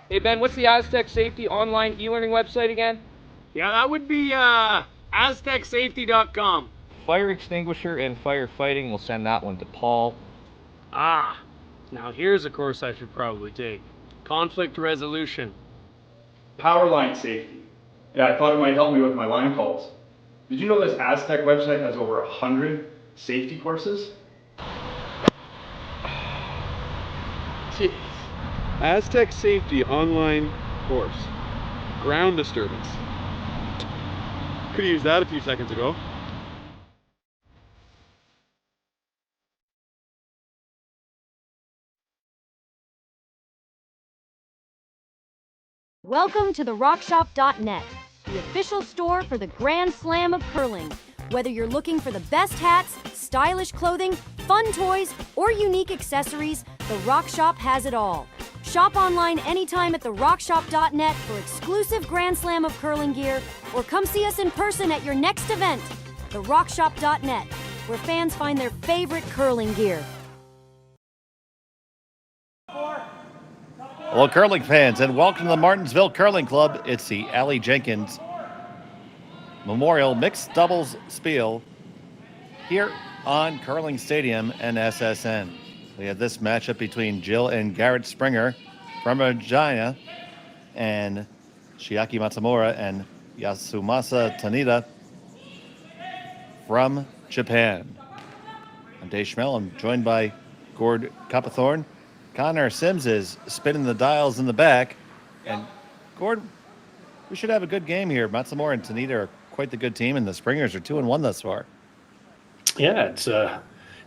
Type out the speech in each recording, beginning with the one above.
Hey Ben, what's the Aztec Safety online e-learning website again? Yeah, that would be aztecsafety.com. Fire extinguisher and firefighting, we'll send that one to Paul. Ah, now here's a course I should probably take. Conflict resolution. Power line safety. Yeah, I thought it might help me with my line calls. Did you know this Aztec website has over 100 safety courses? Jeez. Aztec Safety online course. Ground disturbance. Could have used that a few seconds ago. Welcome to the rockshop.net, the official store for the Grand Slam of curling. Whether you're looking for the best hats, stylish clothing, fun toys, or unique accessories, the Rock Shop has it all. Shop online anytime at therockshop.net for exclusive Grand Slam of curling gear, or come see us in person at your next event. Therockshop.net, where fans find their favorite curling gear. Hello, curling fans, and welcome to the Martensville Curling Club. It's the Aly Jenkins Memorial Mixed Doubles Spiel here on Curling Stadium and SSN. We have this matchup between Jill and Garret Springer from Regina and Chiaki Matsumura and Yasumasa Tanida from Japan. I'm Dave Schmel. I'm joined by Gord Coppathorne. Connor Sims is spinning the dials in the back. And Gord, we should have a good game here. Matsumura and Tanida are quite the good team, and the Springers are 2-1 thus far. Yeah, it's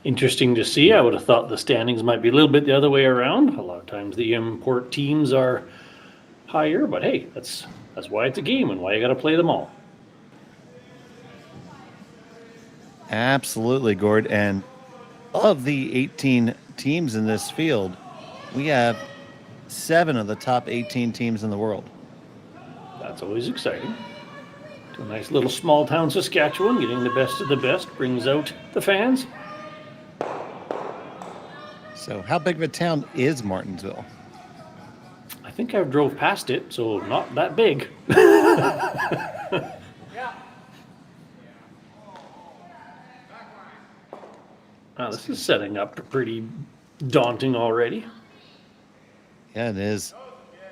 interesting to see. I would have thought the standings might be a little bit the other way around. A lot of times the import teams are higher, but hey, that's why it's a game and why you got to play them all. Absolutely, Gord. And of the 18 teams in this field, we have 7 of the top 18 teams in the world. That's always exciting. To a nice little small town Saskatchewan, getting the best of the best brings out the fans. So how big of a town is Martensville? I think I've drove past it, so not that big. Now, this is setting up pretty daunting already. Yeah, it is.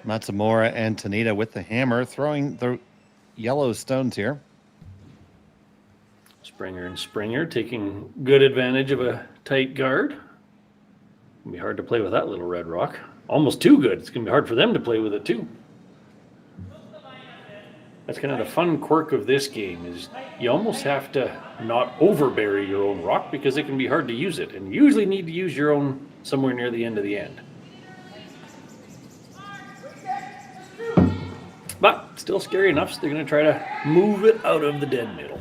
Matsumura and Tanida with the hammer, throwing the yellow stones here. Springer and Springer taking good advantage of a tight guard. It'll be hard to play with that little red rock. Almost too good. It's going to be hard for them to play with it too. That's kind of the fun quirk of this game is you almost have to not overbury your own rock because it can be hard to use it. And you usually need to use your own somewhere near the end of the end. But still scary enough, so they're going to try to move it out of the dead middle.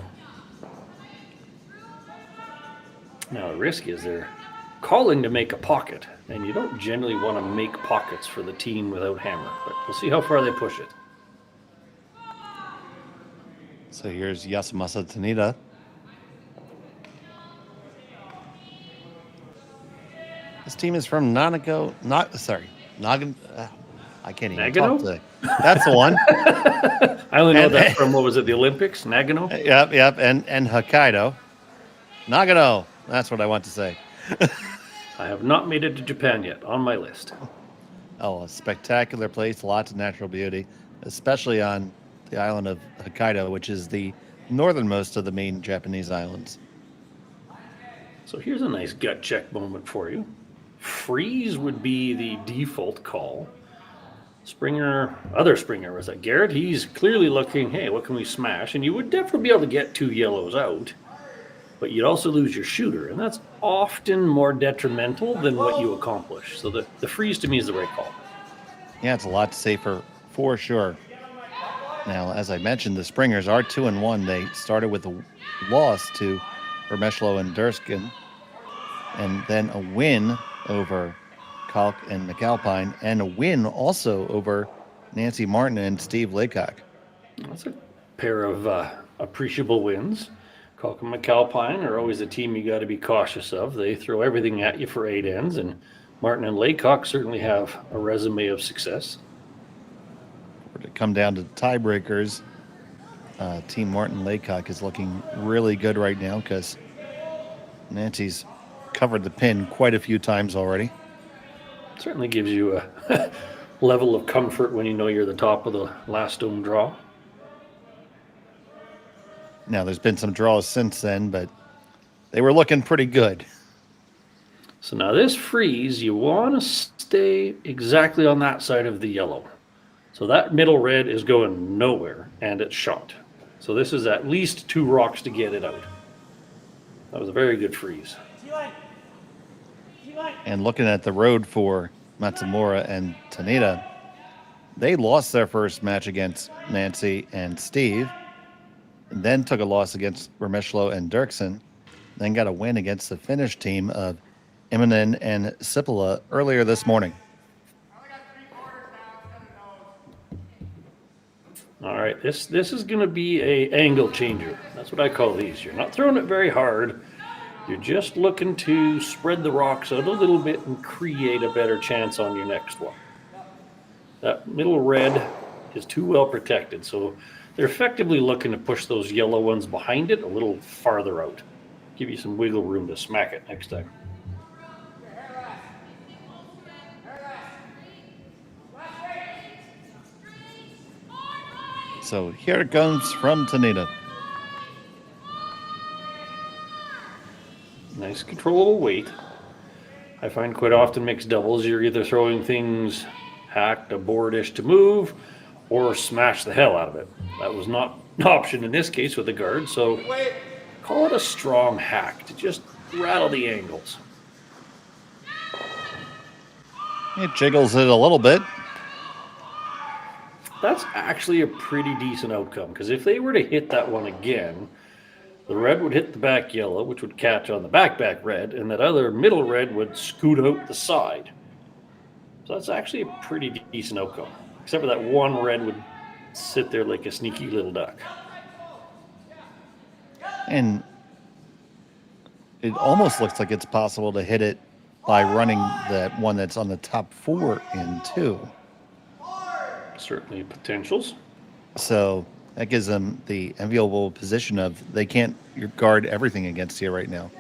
Now, the risk is they're calling to make a pocket, and you don't generally want to make pockets for the team without hammer, but we'll see how far they push it. So here's Yasumasa Tanida. This team is from Nagano. I can't even talk today. That's the one. I only know that from, what was it, the Olympics? Nagano? Yep, and Hokkaido. Nagano, that's what I want to say. I have not made it to Japan yet, on my list. Oh, a spectacular place, lots of natural beauty, especially on the island of Hokkaido, which is the northernmost of the main Japanese islands. So here's a nice gut check moment for you. Freeze would be the default call. Other Springer, was that Garret? He's clearly looking, hey, what can we smash? And you would definitely be able to get 2 yellows out, but you'd also lose your shooter, and that's often more detrimental than what you accomplish. So the freeze to me is the right call. Yeah, it's a lot safer for sure. Now, as I mentioned, the Springers are 2-1. They started with a loss to Vermeshlo and Durskin, and then a win over Kalk and McAlpine, and a win also over Nancy Martin and Steve Laycock. That's a pair of appreciable wins. Kalk and McAlpine are always a team you got to be cautious of. They throw everything at you for 8 ends, and Martin and Laycock certainly have a resume of success. For it to come down to tiebreakers, Team Martin Laycock is looking really good right now because Nancy's covered the pin quite a few times already. Certainly gives you a level of comfort when you know you're the top of the last stone draw. Now, there's been some draws since then, but they were looking pretty good. So now this freeze, you want to stay exactly on that side of the yellow. So that middle red is going nowhere, and it's shot. So this is at least 2 rocks to get it out. That was a very good freeze. And looking at the road for Matsumura and Tanida, they lost their first match against Nancy and Steve, and then took a loss against Remishlo and Dirksen, then got a win against the Finnish team of Immonen and Sipila earlier this morning. All right, this is going to be a angle changer. That's what I call these. You're not throwing it very hard. You're just looking to spread the rocks out a little bit and create a better chance on your next one. That middle red is too well protected, so they're effectively looking to push those yellow ones behind it a little farther out. Give you some wiggle room to smack it next time. So here it comes from Tanida. Nice controllable weight. I find quite often mixed doubles, you're either throwing things hacked a boardish to move or smash the hell out of it. That was not an option in this case with the guard, so call it a strong hack to just rattle the angles. It jiggles it a little bit. That's actually a pretty decent outcome, because if they were to hit that one again, the red would hit the back yellow, which would catch on the back red, and that other middle red would scoot out the side. So that's actually a pretty decent outcome, except for that one red would sit there like a sneaky little duck. And it almost looks like it's possible to hit it by running that one that's on the top 4 in too. Certainly potentials. So that gives them the enviable position of they can't guard everything against you right now.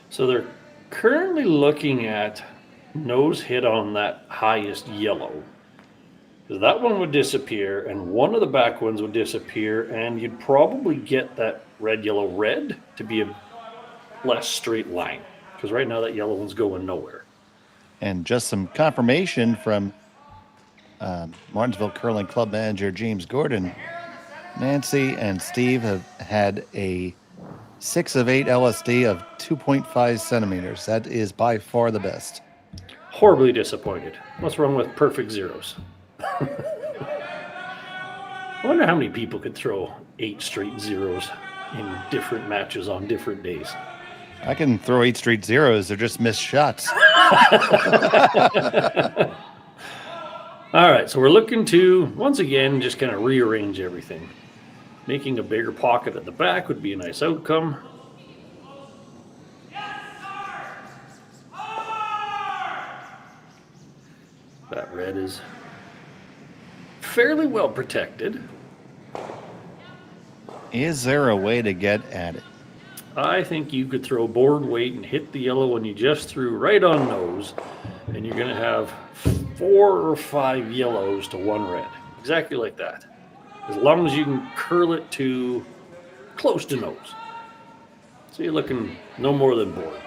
So they're currently looking at nose hit on that highest yellow. Because that one would disappear, and one of the back ones would disappear, and you'd probably get that red, yellow, red to be a less straight line. Because right now that yellow one's going nowhere. And just some confirmation from Martensville Curling Club manager James Gordon. Nancy and Steve have had a 6 of 8 LSD of 2.5 centimeters. That is by far the best. Horribly disappointed. What's wrong with perfect zeros? I wonder how many people could throw 8 straight zeros in different matches on different days. I can throw 8 straight zeros. They're just missed shots. All right, so we're looking to, once again, just kind of rearrange everything. Making a bigger pocket at the back would be a nice outcome. That red is fairly well protected. Is there a way to get at it? I think you could throw board weight and hit the yellow one you just threw right on nose, and you're going to have 4 or 5 yellows to 1 red. Exactly like that. As long as you can curl it to close to nose. So you're looking no more than board.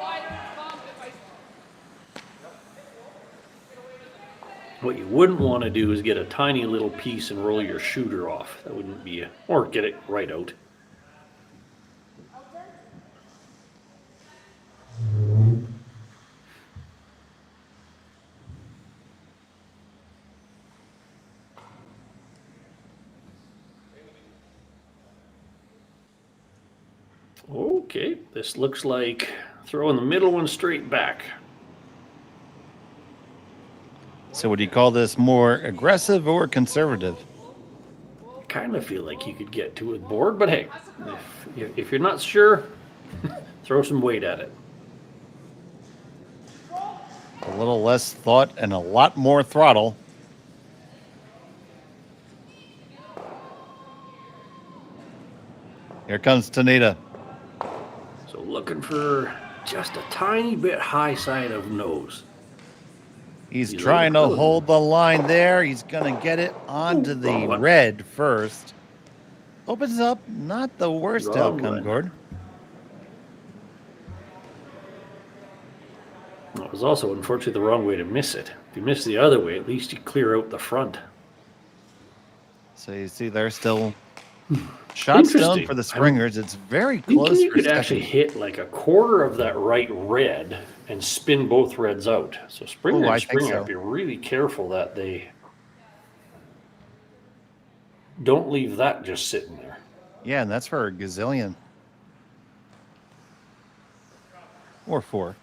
What you wouldn't want to do is get a tiny little piece and roll your shooter off. That wouldn't be or get it right out. Okay, this looks like throwing the middle one straight back. So would you call this more aggressive or conservative? I kind of feel like you could get to it board, but hey, if you're not sure, throw some weight at it. A little less thought and a lot more throttle. Here comes Tanida. So looking for just a tiny bit high side of nose. He's trying to hold the line there. He's going to get it onto the red first. Opens up, not the worst outcome, Gord. It was also, unfortunately, the wrong way to miss it. If you miss the other way, at least you clear out the front. So you see they're still shot stone for the Springers. It's very close. You could actually hit like a quarter of that right red and spin both reds out. So Springer and Springer have to be really careful that they don't leave that just sitting there. Yeah, and that's for a gazillion. Or 4.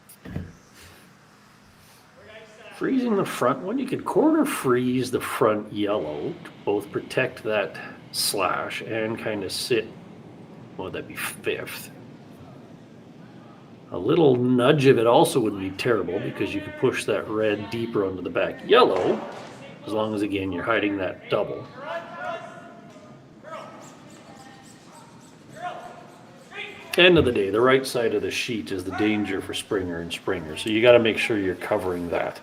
Freezing the front one, you could corner freeze the front yellow to both protect that slash and kind of sit, what would that be, 5th. A little nudge of it also wouldn't be terrible because you could push that red deeper onto the back yellow, as long as, again, you're hiding that double. End of the day, the right side of the sheet is the danger for Springer and Springer, so you got to make sure you're covering that.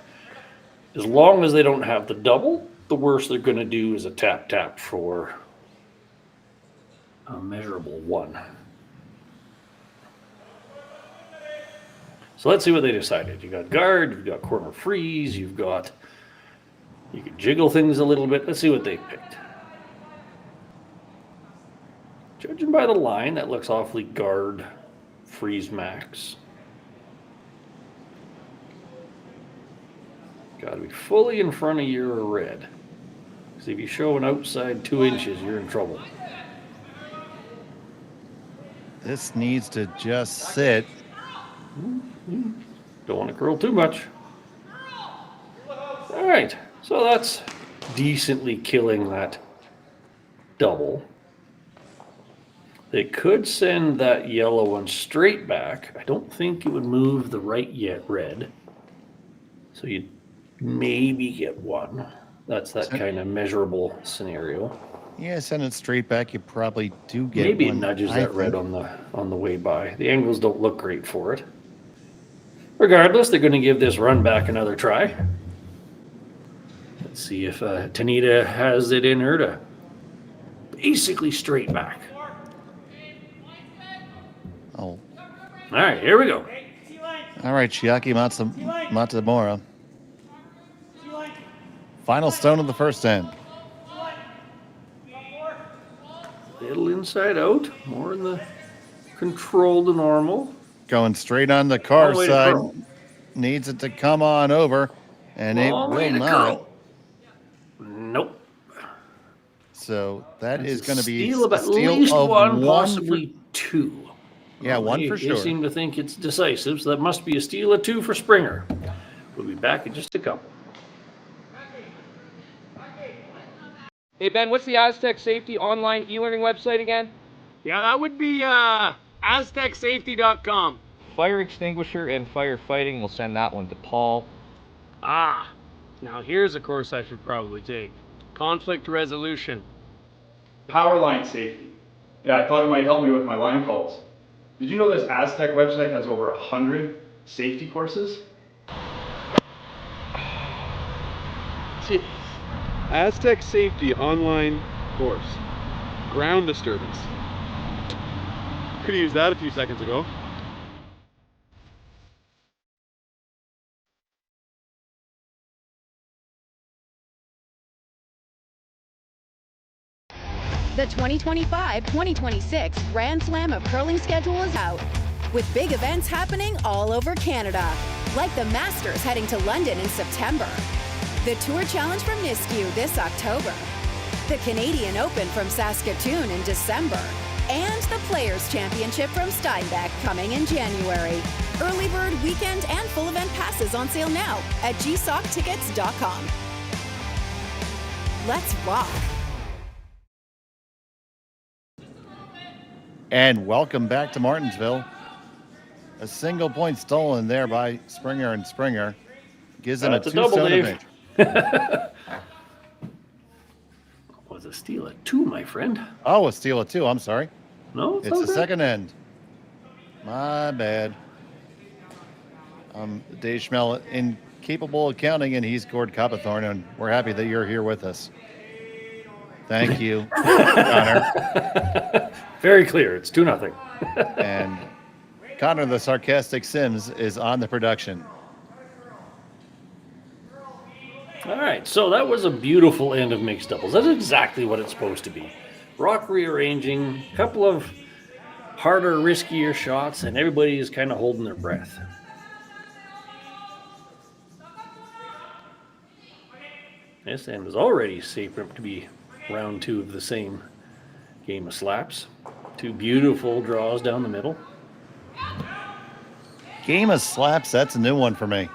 As long as they don't have the double, the worst they're going to do is a tap-tap for a measurable 1. So let's see what they decided. You got guard, you've got corner freeze, you can jiggle things a little bit. Let's see what they picked. Judging by the line, that looks awfully guard freeze max. Got to be fully in front of your red. Because if you show an outside 2 inches, you're in trouble. This needs to just sit. Don't want to curl too much. All right, so that's decently killing that double. They could send that yellow one straight back. I don't think it would move the right yet red. So you'd maybe get 1. That's that kind of measurable scenario. Yeah, send it straight back. You probably do get maybe 1. It nudges that red on the way by. The angles don't look great for it. Regardless, they're going to give this run back another try. Let's see if Tanida has it in her to basically straight back. Oh. All right, here we go. All right, Chiaki Matsumura. Final stone of the first end. Little inside out, more in the control to normal. Going straight on the car side. Curl. Needs it to come on over, and it will not. Nope. So that is going to be steal of at least one, possibly 2. Yeah, well, 1 for sure. They seem to think it's decisive, so that must be a steal of 2 for Springer. We'll be back in just a couple. Hey Ben, what's the Aztec Safety online e-learning website again? Yeah, that would be aztecsafety.com. Fire extinguisher and firefighting, we'll send that one to Paul. Ah, now here's a course I should probably take. Conflict resolution. Power line safety. Yeah, I thought it might help me with my line calls. Did you know this Aztec website has over 100 safety courses? Jeez. Aztec Safety online course. Ground disturbance. Could have used that a few seconds ago. The 2025-2026 Grand Slam of Curling schedule is out, with big events happening all over Canada, like the Masters heading to London in September, the Tour Challenge from Nisku this October, the Canadian Open from Saskatchewan in December, and the Players' Championship from Steinbeck coming in January. Early bird weekend and full event passes on sale now at gsoctickets.com. Let's rock! And welcome back to Martensville. A single point stolen there by Springer and Springer. Gives them a 2-stone advantage. Was a steal at 2, my friend. Oh, a steal of 2. I'm sorry. No, It's the second end. My bad. Dave Schmel, incapable of counting, and he scored Coppathorn, and we're happy that you're here with us. Thank you, Connor. Very clear. It's 2-0. And Connor, the sarcastic Sims, is on the production. All right, so that was a beautiful end of mixed doubles. That's exactly what it's supposed to be. Rock rearranging, a couple of harder, riskier shots, and everybody is kind of holding their breath. This end is already shaping up to be round 2 of the same game of slaps. 2 beautiful draws down the middle. Game of slaps, that's a new one for me.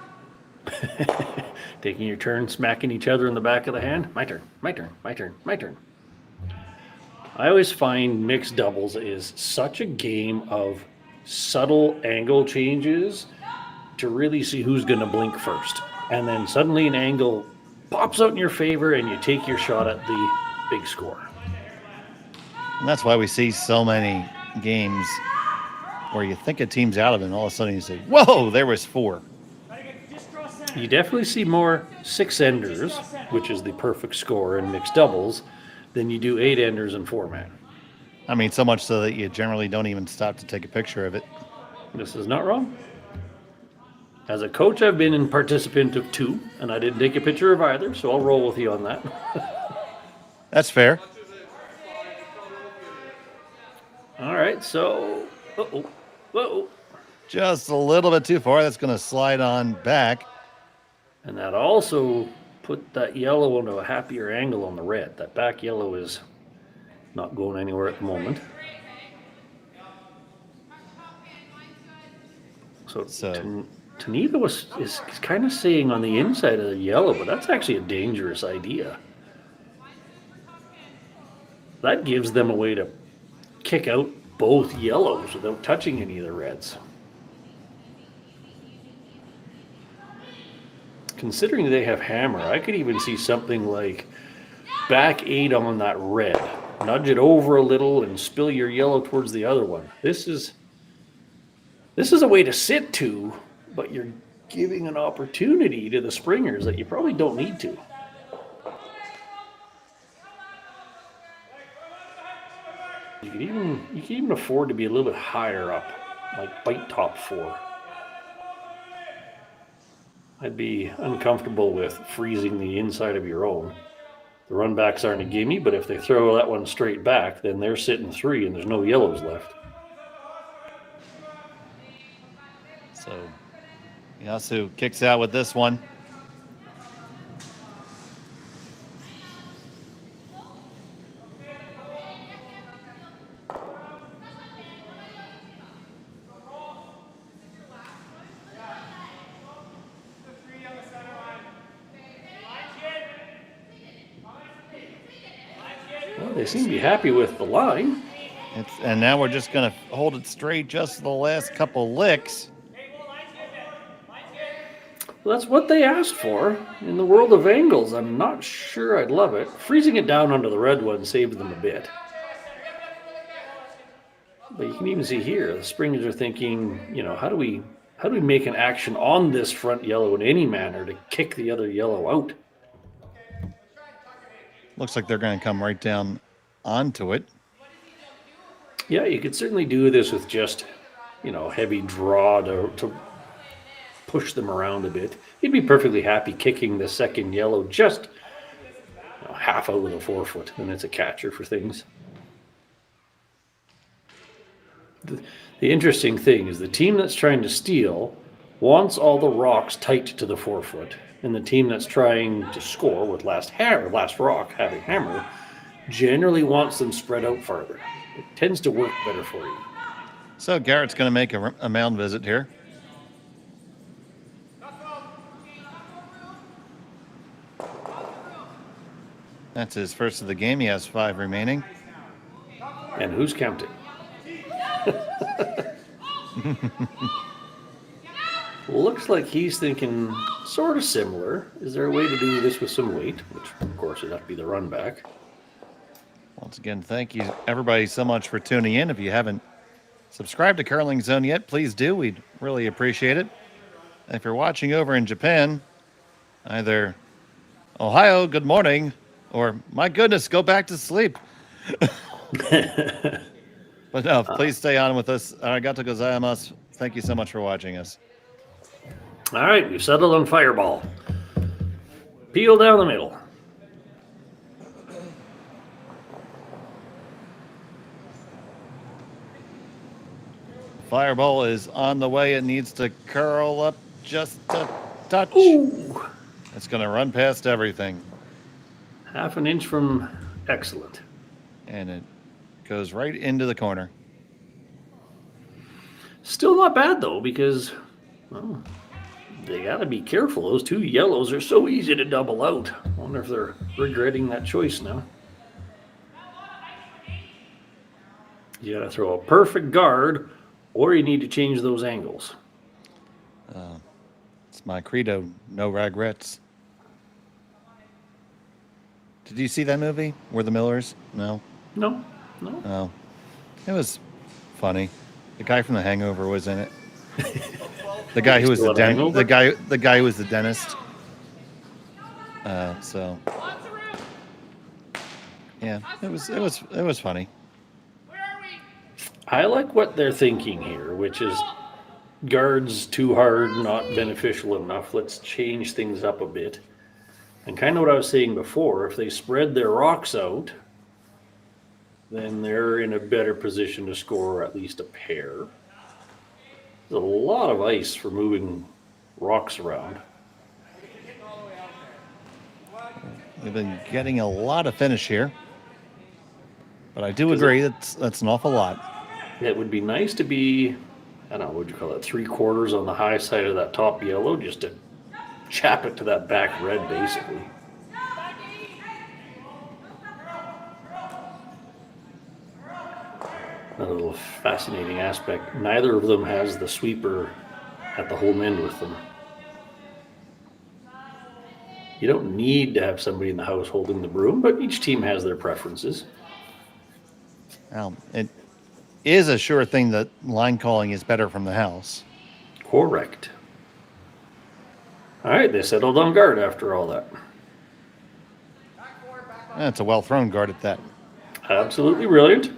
Taking your turn, smacking each other in the back of the hand. My turn, my turn, my turn, my turn. I always find mixed doubles is such a game of subtle angle changes to really see who's going to blink first. And then suddenly an angle pops out in your favor and you take your shot at the big score. And that's why we see so many games where you think a team's out of it, and all of a sudden you say, whoa, there was 4. You definitely see more 6-enders, which is the perfect score in mixed doubles, than you do 8-enders and 4-man. I mean, so much so that you generally don't even stop to take a picture of it. This is not wrong. As a coach, I've been in participant of 2, and I didn't take a picture of either, so I'll roll with you on that. That's fair. All right, so, uh-oh. Just a little bit too far. That's going to slide on back. And that also put that yellow into a happier angle on the red. That back yellow is not going anywhere at the moment. So Tanida is kind of saying on the inside of the yellow, but that's actually a dangerous idea. That gives them a way to kick out both yellows without touching any of the reds. Considering they have hammer, I could even see something like back 8 on that red. Nudge it over a little and spill your yellow towards the other one. This is a way to sit to, but you're giving an opportunity to the springers that you probably don't need to. You can even afford to be a little bit higher up, like bite top 4. I'd be uncomfortable with freezing the inside of your own. The run backs aren't a gimme, but if they throw that one straight back, then they're sitting 3 and there's no yellows left. So Yasu kicks out with this one. Well, they seem to be happy with the line. And now we're just going to hold it straight just the last couple licks. Well, that's what they asked for. In the world of angles, I'm not sure I'd love it. Freezing it down onto the red one saved them a bit. But you can even see here, the springers are thinking, how do we make an action on this front yellow in any manner to kick the other yellow out? Looks like they're going to come right down onto it. Yeah, you could certainly do this with just, heavy draw to push them around a bit. You'd be perfectly happy kicking the second yellow just half out with a 4-foot, and it's a catcher for things. The interesting thing is the team that's trying to steal wants all the rocks tight to the 4-foot, and the team that's trying to score with last rock having hammer generally wants them spread out farther. It tends to work better for you. So Garrett's going to make a mound visit here. That's his first of the game. He has 5 remaining. And who's counting? Looks like he's thinking sort of similar. Is there a way to do this with some weight? Which, of course, would have to be the run back. Once again, thank you everybody so much for tuning in. If you haven't subscribed to Curling Zone yet, please do. We'd really appreciate it. And if you're watching over in Japan, either Ohio, good morning, or my goodness, go back to sleep. But no, please stay on with us. Arigato gozaimasu. Thank you so much for watching us. All right, we've settled on Fireball. Peel down the middle. Fireball is on the way. It needs to curl up just a touch. Ooh. It's going to run past everything. Half an inch from excellent. And it goes right into the corner. Still not bad, though, because, well, they got to be careful. Those two yellows are so easy to double out. I wonder if they're regretting that choice now. You got to throw a perfect guard, or you need to change those angles. It's my credo, no regrets. Did you see that movie, We're the Millers? No? No. Oh. It was funny. The guy from The Hangover was in it. The guy who was the guy who was the dentist. So yeah, it was funny. I like what they're thinking here, which is guards too hard, not beneficial enough. Let's change things up a bit. And kind of what I was saying before, if they spread their rocks out, then they're in a better position to score at least a pair. There's a lot of ice for moving rocks around. We've been getting a lot of finish here, but I do agree that's an awful lot. It would be nice to be, I don't know, what would you call it, 3/4 on the high side of that top yellow, just to chap it to that back red, basically. Another little fascinating aspect, neither of them has the sweeper at the home end with them. You don't need to have somebody in the house holding the broom, but each team has their preferences. Well, it is a sure thing that line calling is better from the house. Correct. All right, they settled on guard after all that. That's a well-thrown guard at that. Absolutely brilliant.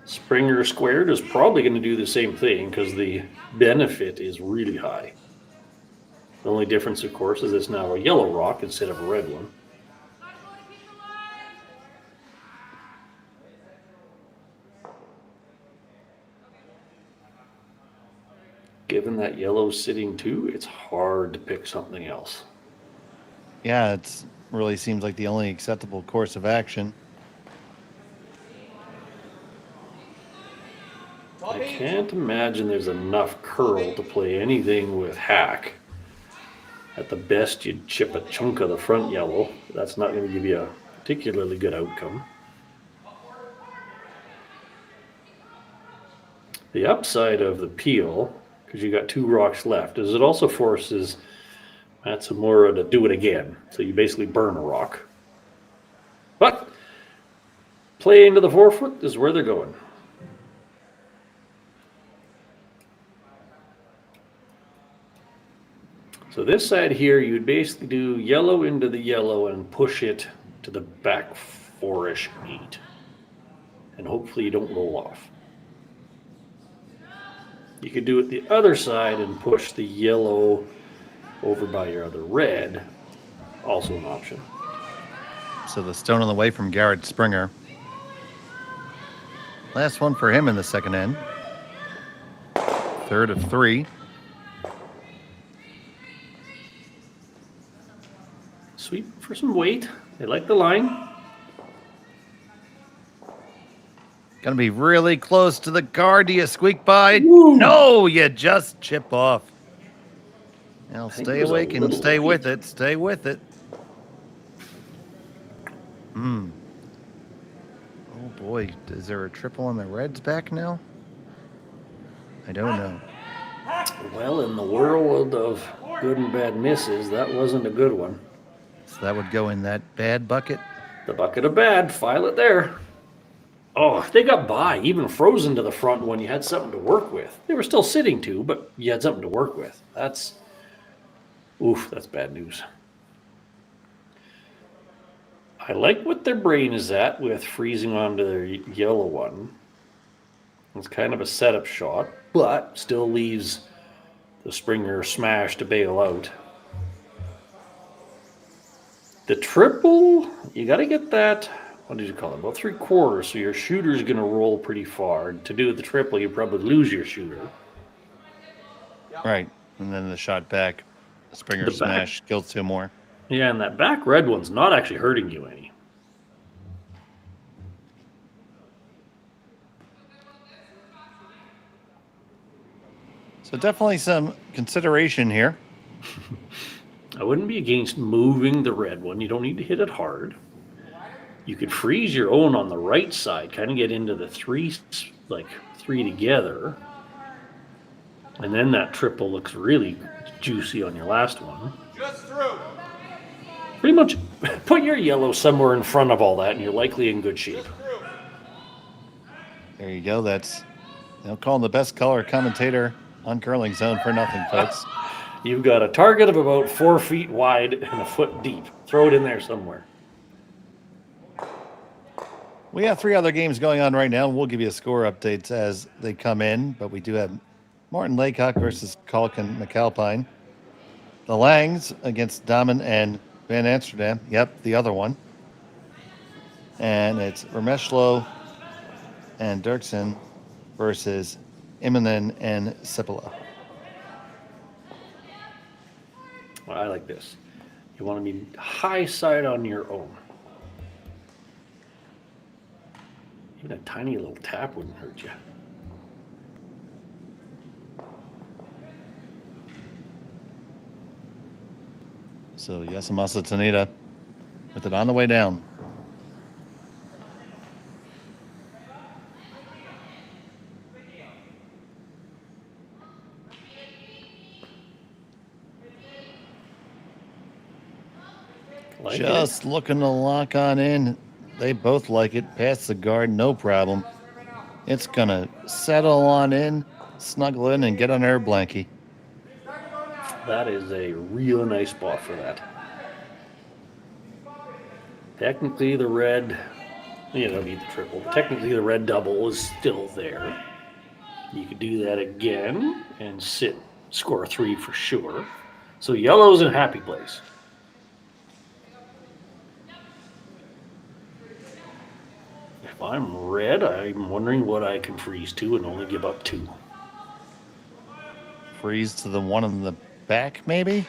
Springer squared is probably going to do the same thing because the benefit is really high. The only difference, of course, is it's now a yellow rock instead of a red one. Given that yellow's sitting too, it's hard to pick something else. Yeah, it really seems like the only acceptable course of action. I can't imagine there's enough curl to play anything with hack. At the best, you'd chip a chunk of the front yellow. That's not going to give you a particularly good outcome. The upside of the peel, because you got 2 rocks left, is it also forces Matsumura to do it again. So you basically burn a rock. But play into the 4-foot is where they're going. So this side here, you'd basically do yellow into the yellow and push it to the back 4-ish 8. And hopefully you don't roll off. You could do it the other side and push the yellow over by your other red. Also an option. So the stone on the way from Garret Springer. Last one for him in the second end. 3rd of 3. Sweep for some weight. They like the line. Gonna be really close to the guard. Do you squeak by? Woo. No, you just chip off. Now stay it was a awake and little stay late. with it. Stay with it. Oh boy, is there a triple on the Reds back now? I don't know. Well, in the world of good and bad misses, that wasn't a good one. So that would go in that bad bucket. The bucket of bad, file it there. Oh, they got by, even frozen to the front when you had something to work with. They were still sitting too, but you had something to work with. That's bad news. I like what their brain is at with freezing onto their yellow one. It's kind of a setup shot, but still leaves the Springer smash to bail out. The triple, you got to get that, what did you call it, about 3/4, so your shooter's going to roll pretty far. To do the triple, you probably lose your shooter. Right. And then the shot back, Springer smash, kills 2 more. Yeah, and that back red one's not actually hurting you any. So definitely some consideration here. I wouldn't be against moving the red one. You don't need to hit it hard. You could freeze your own on the right side, kind of get into the three together. And then that triple looks really juicy on your last one. Just through. Pretty much put your yellow somewhere in front of all that and you're likely in good shape. There you go. That's, they'll call him the best color commentator on Curling Zone for nothing, folks. You've got a target of about 4 feet wide and a foot deep. Throw it in there somewhere. We have 3 other games going on right now. We'll give you score updates as they come in, but we do have Martin Laycock versus Kalkin McAlpine. The Langs against Dahmen and Van Amsterdam. Yep, the other one. And it's Remeshlo and Dirksen versus Immonen and Sipila. Well, I like this. You want to be high side on your own. Even a tiny little tap wouldn't hurt you. So Yasumasa Tanida with it on the way down. Like Just it. looking to lock on in. They both like it. Past the guard, no problem. It's going to settle on in, snuggle in, and get on her blankie. That is a real nice spot for that. Technically the red, you don't need the triple. Technically the red double is still there. You could do that again and score 3 for sure. So yellow's in happy place. If I'm red, I'm wondering what I can freeze to and only give up 2. Freeze to the one in the back, maybe?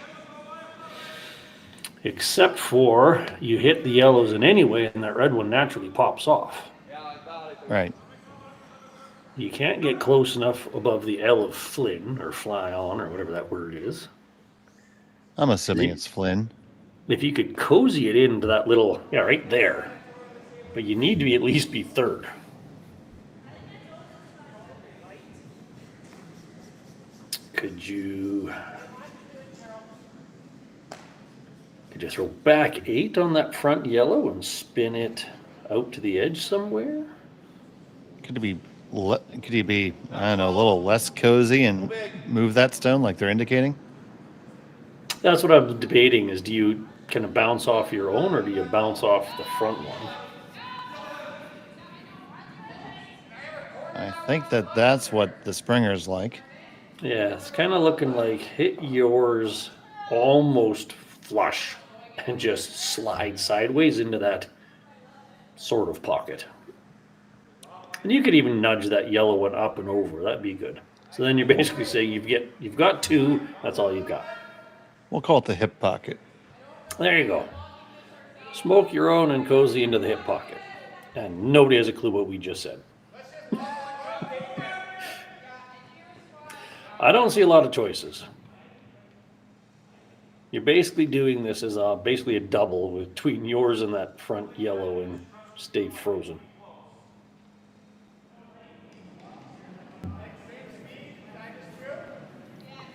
Except for you hit the yellows in anyway, and that red one naturally pops off. Right. You can't get close enough above the L of Flynn, or fly on, or whatever that word is. I'm assuming it's Flynn. If you could cozy it into that little, right there. But you need to at least be third. Could you throw back 8 on that front yellow and spin it out to the edge somewhere? Could he be, I don't know, a little less cozy and move that stone like they're indicating? That's what I'm debating is do you kind of bounce off your own or do you bounce off the front one? I think that's what the Springer's like. Yeah, it's kind of looking like hit yours almost flush and just slide sideways into that sort of pocket. And you could even nudge that yellow one up and over. That'd be good. So then you're basically saying you've got 2. That's all you've got. We'll call it the hip pocket. There you go. Smoke your own and cozy into the hip pocket. And nobody has a clue what we just said. I don't see a lot of choices. You're basically doing this as basically a double between yours and that front yellow and stay frozen.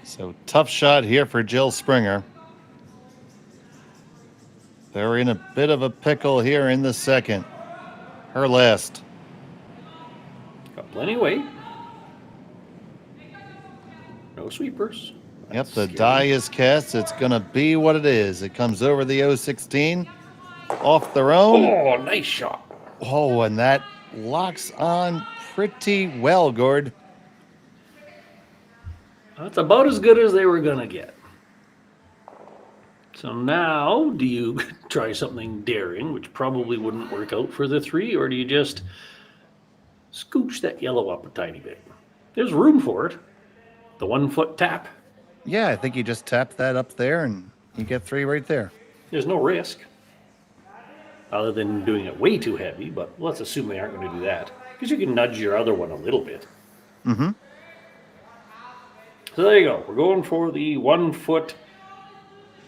So tough shot here for Jill Springer. They're in a bit of a pickle here in the second. Her last. Plenty of weight. No sweepers. Yep, That's the scary. die is cast. It's going to be what it is. It comes over the 016 off their own. Oh, nice shot. Oh, and that locks on pretty well, Gord. That's about as good as they were going to get. So now, do you try something daring, which probably wouldn't work out for the 3, or do you just scooch that yellow up a tiny bit? There's room for it. The 1 foot tap. Yeah, I think you just tap that up there and you get 3 right there. There's no risk. Other than doing it way too heavy, but let's assume they aren't going to do that. Because you can nudge your other one a little bit. Mm-hmm. So there you go. We're going for the 1 foot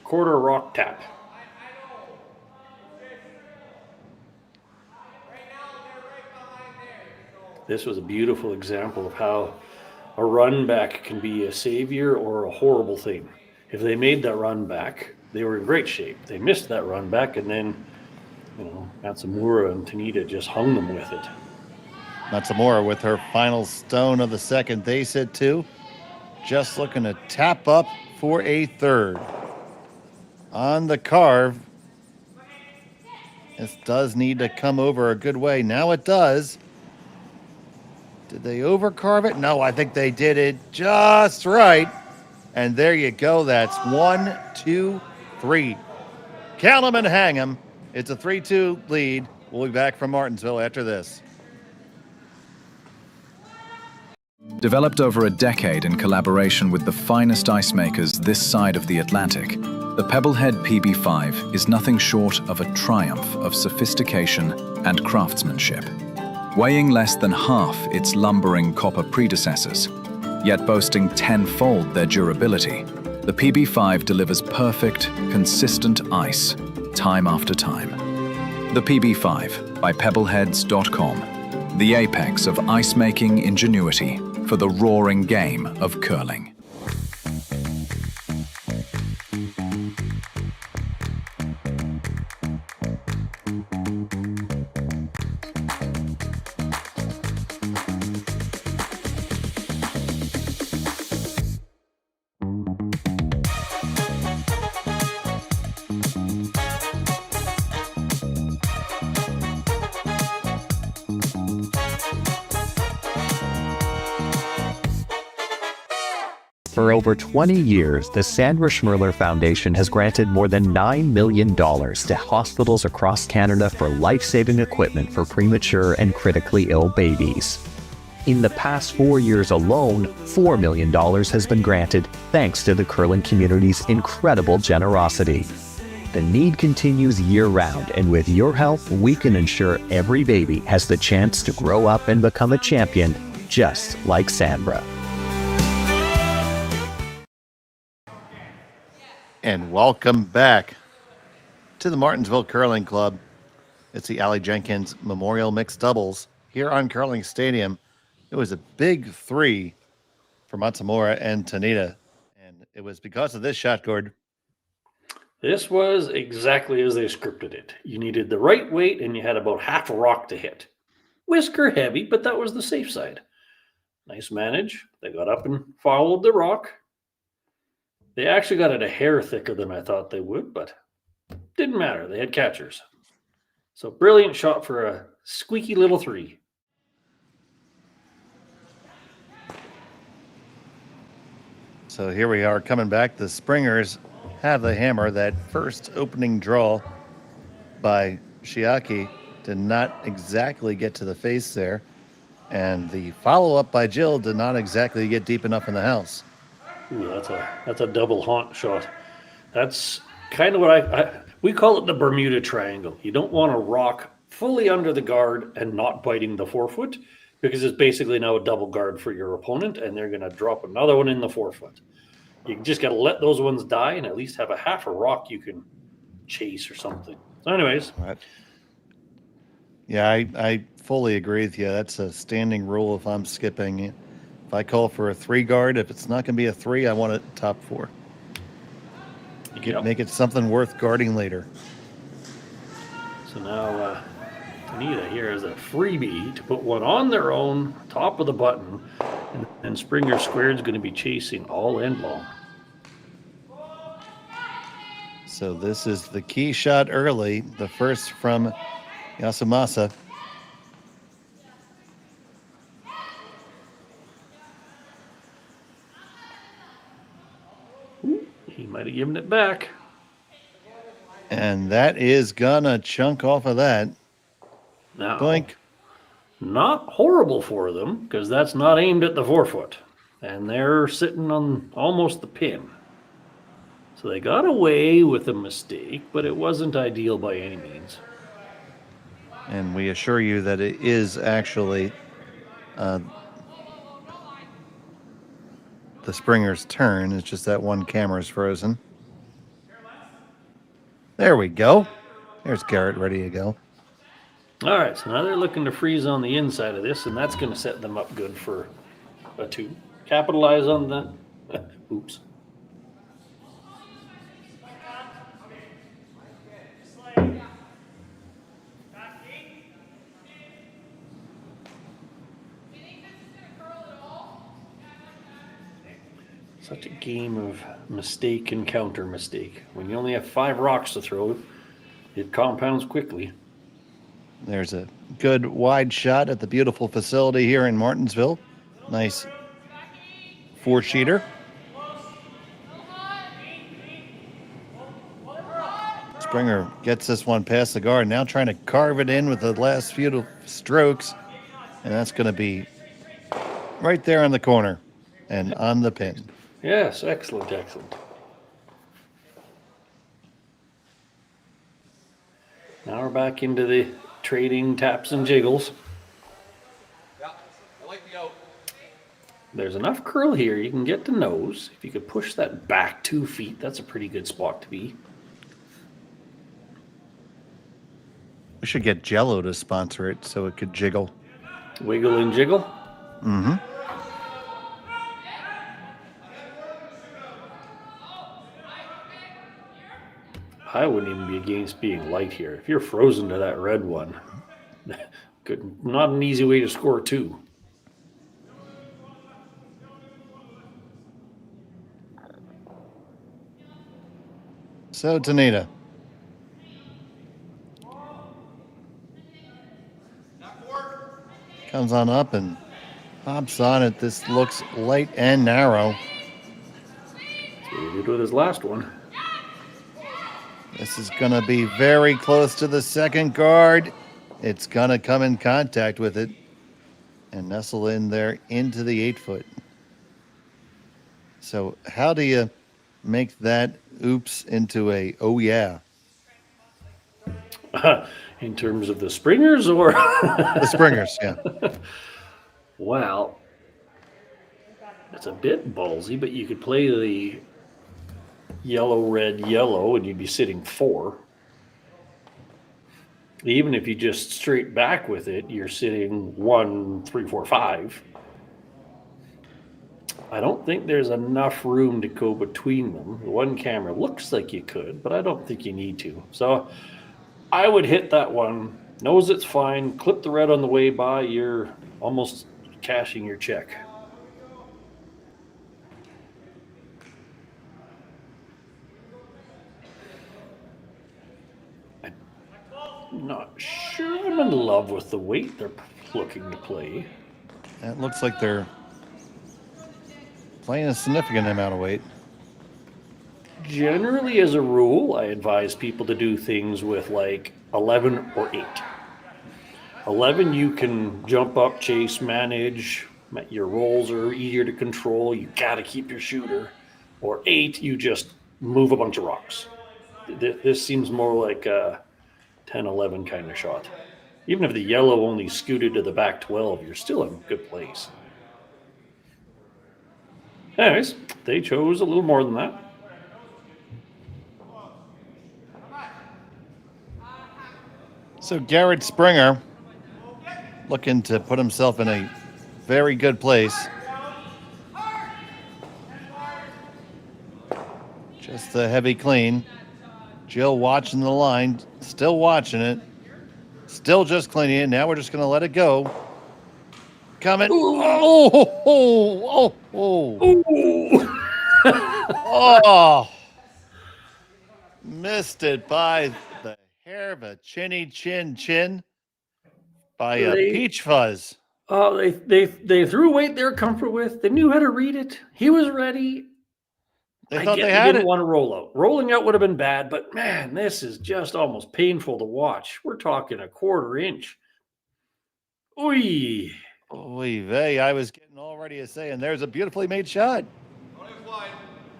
quarter rock tap. This was a beautiful example of how a run back can be a savior or a horrible thing. If they made that run back, they were in great shape. They missed that run back, and then, Matsumura and Tanida just hung them with it. Matsumura with her final stone of the second. They said 2. Just looking to tap up for a 3rd. On the carve. This does need to come over a good way. Now it does. Did they overcarve it? No, I think they did it just right. And there you go. That's 1, 2, 3. Count them and hang them. It's a 3-2 lead. We'll be back from Martensville after this. Developed over a decade in collaboration with the finest ice makers this side of the Atlantic, the Pebblehead PB5 is nothing short of a triumph of sophistication and craftsmanship. Weighing less than half its lumbering copper predecessors, yet boasting 10-fold their durability, the PB5 delivers perfect, consistent ice, time after time. The PB5 by Pebbleheads.com, the apex of ice-making ingenuity for the roaring game of curling. For over 20 years, the Sandra Schmirler Foundation has granted more than $9 million to hospitals across Canada for life-saving equipment for premature and critically ill babies. In the past 4 years alone, $4 million has been granted thanks to the curling community's incredible generosity. The need continues year-round, and with your help, we can ensure every baby has the chance to grow up and become a champion, just like Sandra. And welcome back to the Martensville Curling Club. It's the Aly Jenkins Memorial Mixed Doubles here on Curling Stadium. It was a big 3 for Matsumura and Tanida. And it was because of this shot, Gord. This was exactly as they scripted it. You needed the right weight and you had about half a rock to hit. Whisker heavy, but that was the safe side. Nice manage. They got up and followed the rock. They actually got it a hair thicker than I thought they would, but didn't matter. They had catchers. So brilliant shot for a squeaky little 3. So here we are coming back. The Springers have the hammer. That first opening draw by Chiaki did not exactly get to the face there. And the follow-up by Jill did not exactly get deep enough in the house. Ooh, that's a double haunt shot. That's kind of what we call it the Bermuda Triangle. You don't want to rock fully under the guard and not biting the forefoot, because it's basically now a double guard for your opponent, and they're going to drop another one in the forefoot. You just got to let those ones die and at least have a half a rock you can chase or something. So anyways. Right. Yeah, I fully agree with you. That's a standing rule if I'm skipping. If I call for a 3 guard, if it's not going to be a 3, I want it top 4. Yep. Make it something worth guarding later. So now Tanida here has a freebie to put one on their own, top of the button, and Springer Squared's going to be chasing all end long. So this is the key shot early, the first from Yasumasa. He might have given it back. And that is gonna chunk off of that. Now, Blink. not horrible for them, because that's not aimed at the forefoot. And they're sitting on almost the pin. So they got away with a mistake, but it wasn't ideal by any means. And we assure you that it is actually the Springer's turn. It's just that one camera's frozen. There we go. There's Garret ready to go. All right, so now they're looking to freeze on the inside of this, and that's going to set them up good for a 2. Capitalize on that. Oops. Such a game of mistake and counter mistake. When you only have 5 rocks to throw, it compounds quickly. There's a good wide shot at the beautiful facility here in Martensville. Nice 4-sheeter. Springer gets this one past the guard, now trying to carve it in with the last few strokes. And that's going to be right there in the corner and on the pin. Yes, excellent, excellent. Now we're back into the trading taps and jiggles. Yeah, I like the out. There's enough curl here, you can get to nose. If you could push that back 2 feet, that's a pretty good spot to be. We should get Jello to sponsor it so it could jiggle. Wiggle and jiggle. Mm-hmm. I wouldn't even be against being light here. If you're frozen to that red one, not an easy way to score 2. So Tanida. Comes on up and hops on it. This looks light and narrow. That's what he did with his last one. This is going to be very close to the second guard. It's going to come in contact with it and nestle in there into the 8-foot. So how do you make that oops into a oh yeah? In terms of the Springers or? The Springers, yeah. Well, it's a bit ballsy, but you could play the yellow, red, yellow, and you'd be sitting 4. Even if you just straight back with it, you're sitting 1, 3, 4, 5. I don't think there's enough room to go between them. The one camera looks like you could, but I don't think you need to. So I would hit that one, knows it's fine, clip the red on the way by, you're almost cashing your check. Not sure I'm in love with the weight they're looking to play. That looks like they're playing a significant amount of weight. Generally, as a rule, I advise people to do things with like 11 or 8. 11, you can jump up, chase, manage. Your rolls are easier to control. You got to keep your shooter. Or 8, you just move a bunch of rocks. This seems more like a 10, 11 kind of shot. Even if the yellow only scooted to the back 12, you're still in a good place. Anyways, they chose a little more than that. So Garret Springer looking to put himself in a very good place. Just a heavy clean. Jill watching the line, still watching it. Still just cleaning it. Now we're just going to let it go. Coming. Oh. Oh. Missed it by the hair of a chin by a peach fuzz. Oh, they threw a weight they were comfortable with. They knew how to read it. He was ready. They thought they had it. Didn't want to roll out. Rolling out would have been bad, but man, this is just almost painful to watch. We're talking a quarter inch. Oy vey. I was getting all ready to say, and there's a beautifully made shot.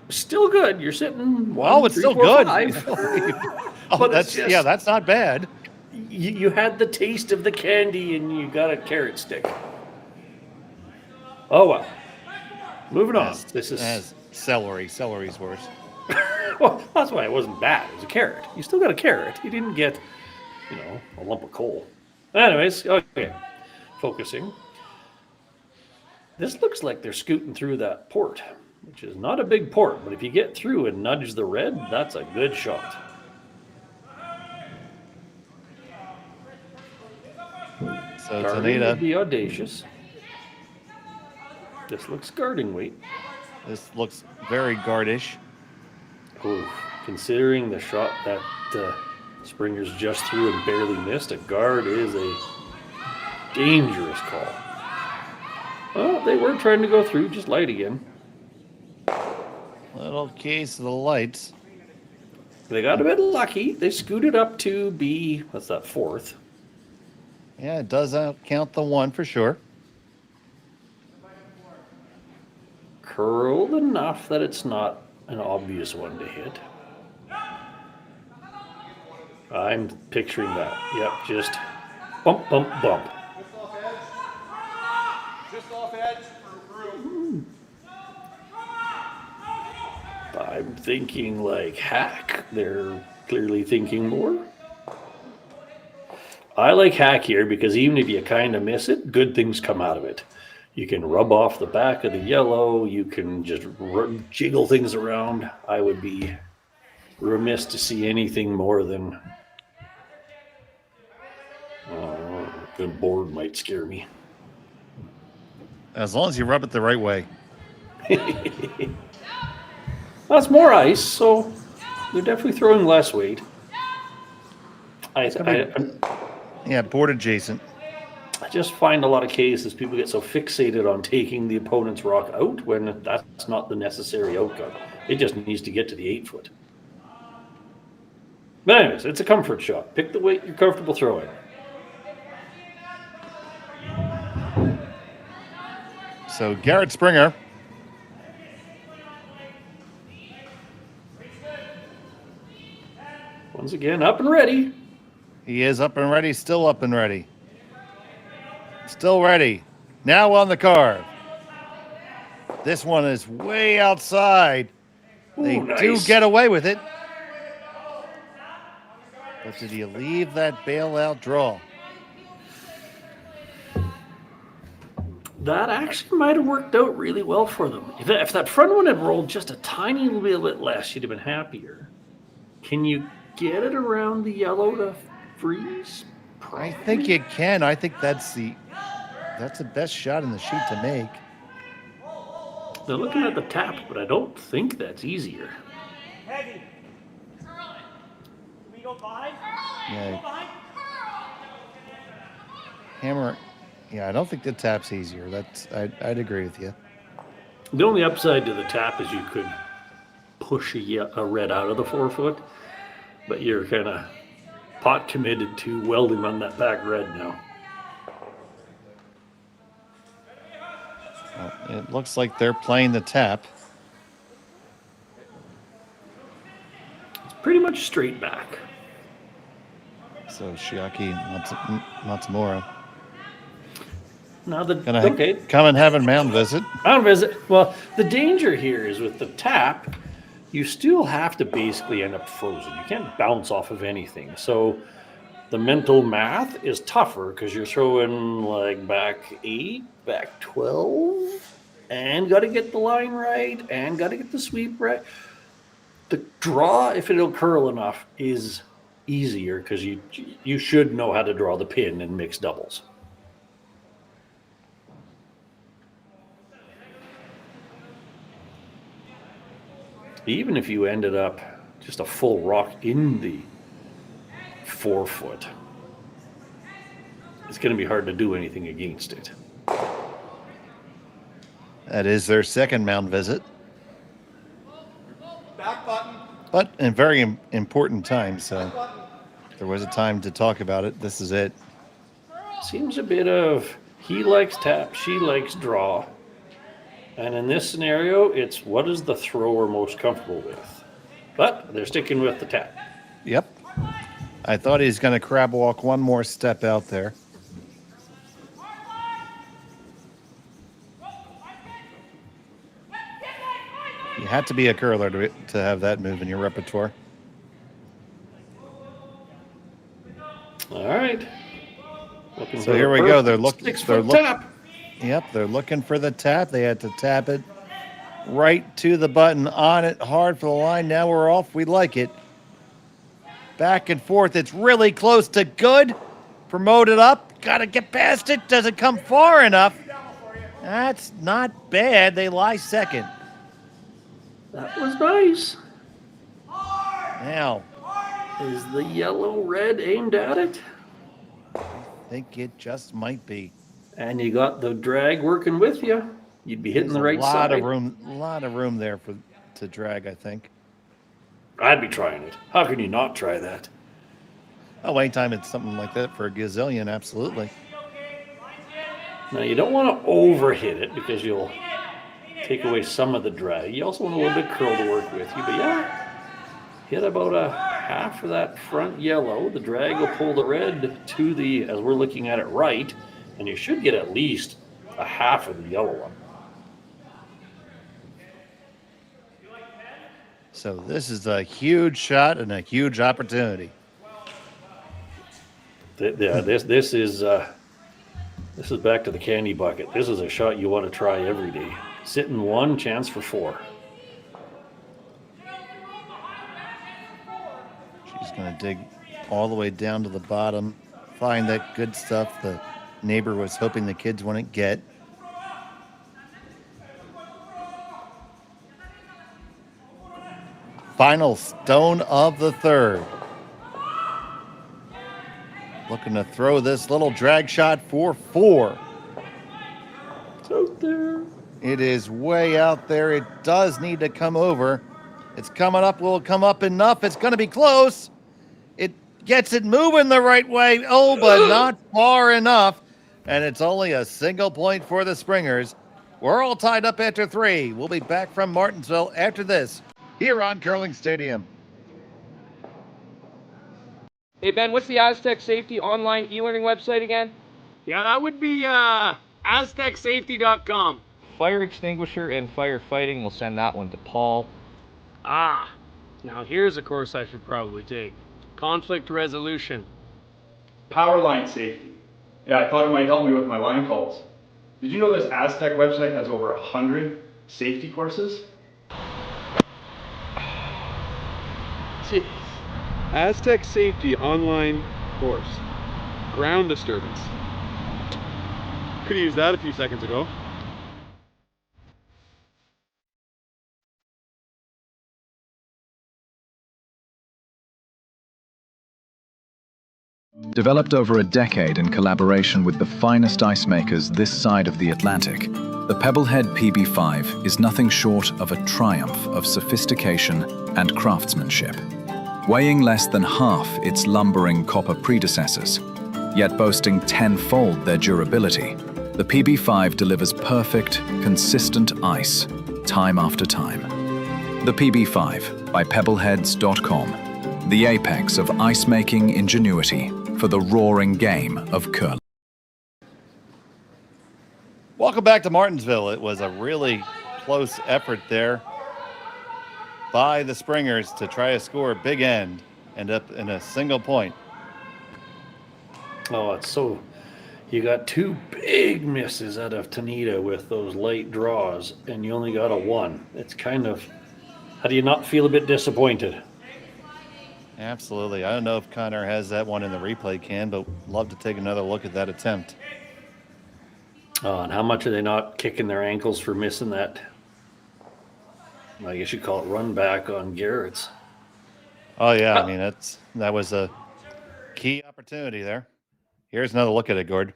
Still good. You're sitting. It's still good. But that's not bad. You had the taste of the candy, and you got a carrot stick. Oh well. Moving on. This is celery. Celery's worse. Well, that's why it wasn't bad. It was a carrot. You still got a carrot. You didn't get, a lump of coal. Anyways, okay. Focusing. This looks like they're scooting through that port, which is not a big port, but if you get through and nudge the red, that's a good shot. So Tanida. Be audacious. This looks guarding weight. This looks very guardish. Ooh, considering the shot that Springer's just threw and barely missed, a guard is a dangerous call. Well, they were trying to go through, just light again. Little case of the lights. They got a bit lucky. They scooted up to be, what's that, fourth? Yeah, it does count the one for sure. Curled enough that it's not an obvious one to hit. I'm picturing that. Yep, just bump, bump, bump. Just off edge. I'm thinking like hack. They're clearly thinking more. I like hack here because even if you kind of miss it, good things come out of it. You can rub off the back of the yellow. You can just jiggle things around. I would be remiss to see anything more than the board might scare me. As long as you rub it the right way. That's more ice, so they're definitely throwing less weight. Yeah, board adjacent. I just find a lot of cases people get so fixated on taking the opponent's rock out when that's not the necessary outcome. It just needs to get to the 8 foot. But anyways, it's a comfort shot. Pick the weight you're comfortable throwing. So Garret Springer. Once again, up and ready. He is up and ready, still up and ready. Still ready. Now on the carve. This one is way outside. They do get away with it. But did he leave that bailout draw? That actually might have worked out really well for them. If that front one had rolled just a tiny little bit less, you'd have been happier. Can you get it around the yellow to freeze? I think you can. I think that's the best shot in the sheet to make. They're looking at the tap, but I don't think that's easier. Heavy. We go by? Yeah. Hammer. Yeah, I don't think the tap's easier. I'd agree with you. The only upside to the tap is you could push a red out of the 4 foot, but you're kind of pot committed to welding on that back red now. Well, it looks like they're playing the tap. It's pretty much straight back. So Chiaki, Matsumura. Now come and have a mound visit. Mound visit. Well, the danger here is with the tap, you still have to basically end up frozen. You can't bounce off of anything. So the mental math is tougher because you're throwing like back 8, back 12, and got to get the line right, and got to get the sweep right. The draw, if it'll curl enough, is easier because you should know how to draw the pin in mixed doubles. Even if you ended up just a full rock in the 4 foot, it's going to be hard to do anything against it. That is their second mound visit. Back button. But a very important time, so if there was a time to talk about it, this is it. Seems a bit of he likes tap, she likes draw. And in this scenario, it's what is the thrower most comfortable with? But they're sticking with the tap. Yep. I thought he's going to crab walk one more step out there. You had to be a curler to have that move in your repertoire. All right. So here we go. They're looking. 6 foot tap. Yep, they're looking for the tap. They had to tap it right to the button, on it, hard for the line. Now we're off. We like it. Back and forth. It's really close to good. Promote it up. Got to get past it. Doesn't come far enough. That's not bad. They lie second. That was nice. Now, Is the yellow red aimed at it? I think it just might be. And you got the drag working with you. You'd be hitting There's the right a lot side. of room, there to drag, I think. I'd be trying it. How can you not try that? Oh, anytime it's something like that for a gazillion, absolutely. Now, you don't want to overhit it because you'll take away some of the drag. You also want a little bit curl to work with you. But yeah, hit about a half of that front yellow. The drag will pull the red to the, as we're looking at it, right. And you should get at least a half of the yellow one. So this is a huge shot and a huge opportunity. Yeah, this is back to the candy bucket. This is a shot you want to try every day. Sit in one, chance for 4. She's going to dig all the way down to the bottom, find that good stuff the neighbor was hoping the kids wouldn't get. Final stone of the third. Looking to throw this little drag shot for 4. It's out there. It is way out there. It does need to come over. It's coming up. Will it come up enough? It's going to be close. It gets it moving the right way. Oh, but not far enough. And it's only a single point for the Springers. We're all tied up after 3. We'll be back from Martensville after this here on Curling Stadium. Hey Ben, what's the Aztec Safety online e-learning website again? Yeah, that would be aztecsafety.com. Fire extinguisher and firefighting. We'll send that one to Paul. Ah, now here's a course I should probably take. Conflict resolution. Power line safety. Yeah, I thought it might help me with my line calls. Did you know this Aztec website has over 100 safety courses? Jeez. Aztec Safety online course. Ground disturbance. Could have used that a few seconds ago. Developed over a decade in collaboration with the finest ice makers this side of the Atlantic, the Pebblehead PB5 is nothing short of a triumph of sophistication and craftsmanship. Weighing less than half its lumbering copper predecessors, yet boasting tenfold their durability, the PB5 delivers perfect, consistent ice, time after time. The PB5 by Pebbleheads.com, the apex of ice-making ingenuity for the roaring game of curling. Welcome back to Martensville. It was a really close effort there by the Springers to try to score a big end up in a single point. Oh, it's so... You got 2 big misses out of Tanida with those late draws, and you only got a 1. It's kind of... How do you not feel a bit disappointed? Absolutely. I don't know if Connor has that one in the replay can, but love to take another look at that attempt. Oh, and how much are they not kicking their ankles for missing that? I guess you call it run back on Garrett's. Oh yeah, I mean that was a key opportunity there. Here's another look at it, Gord.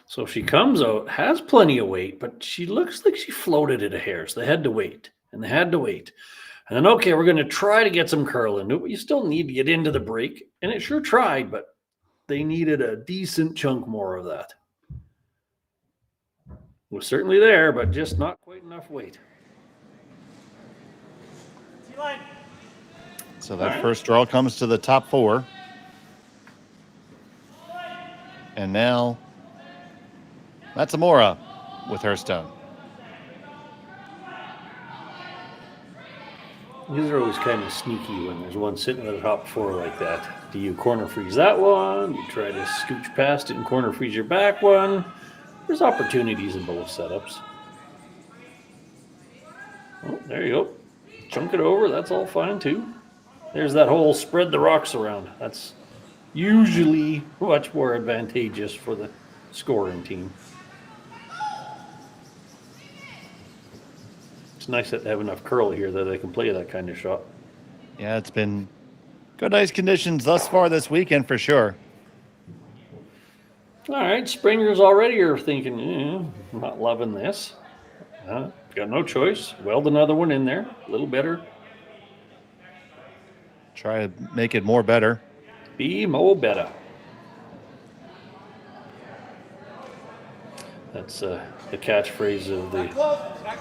So she comes out, has plenty of weight, but she looks like she floated it a hair. So they had to wait, and they had to wait. And then, okay, we're going to try to get some curl into it, but you still need to get into the break. And it sure tried, but they needed a decent chunk more of that. It was certainly there, but just not quite enough weight. So that first draw comes to the top 4. And now Matsumura with her stone. These are always kind of sneaky when there's one sitting at the top 4 like that. Do you corner freeze that one? You try to scooch past it and corner freeze your back one. There's opportunities in both setups. Oh, there you go. Chunk it over. That's all fine too. There's that whole spread the rocks around. That's usually much more advantageous for the scoring team. It's nice that they have enough curl here that they can play that kind of shot. Yeah, it's been good ice conditions thus far this weekend for sure. All right, springers already are thinking, I'm not loving this. Got no choice. Weld another one in there, a little better. Try to make it more better. Be more better. That's the catchphrase of the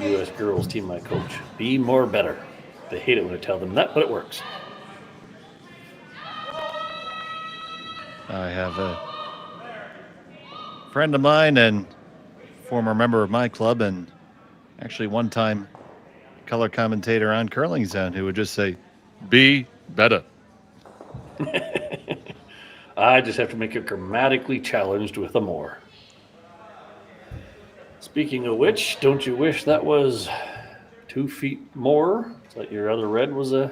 U.S. girls team I coach. Be more better. They hate it when I tell them that, but it works. I have a friend of mine and former member of my club and actually one-time color commentator on Curling Zone who would just say, be better. I just have to make it grammatically challenged with a more. Speaking of which, don't you wish that was 2 feet more? That your other red was a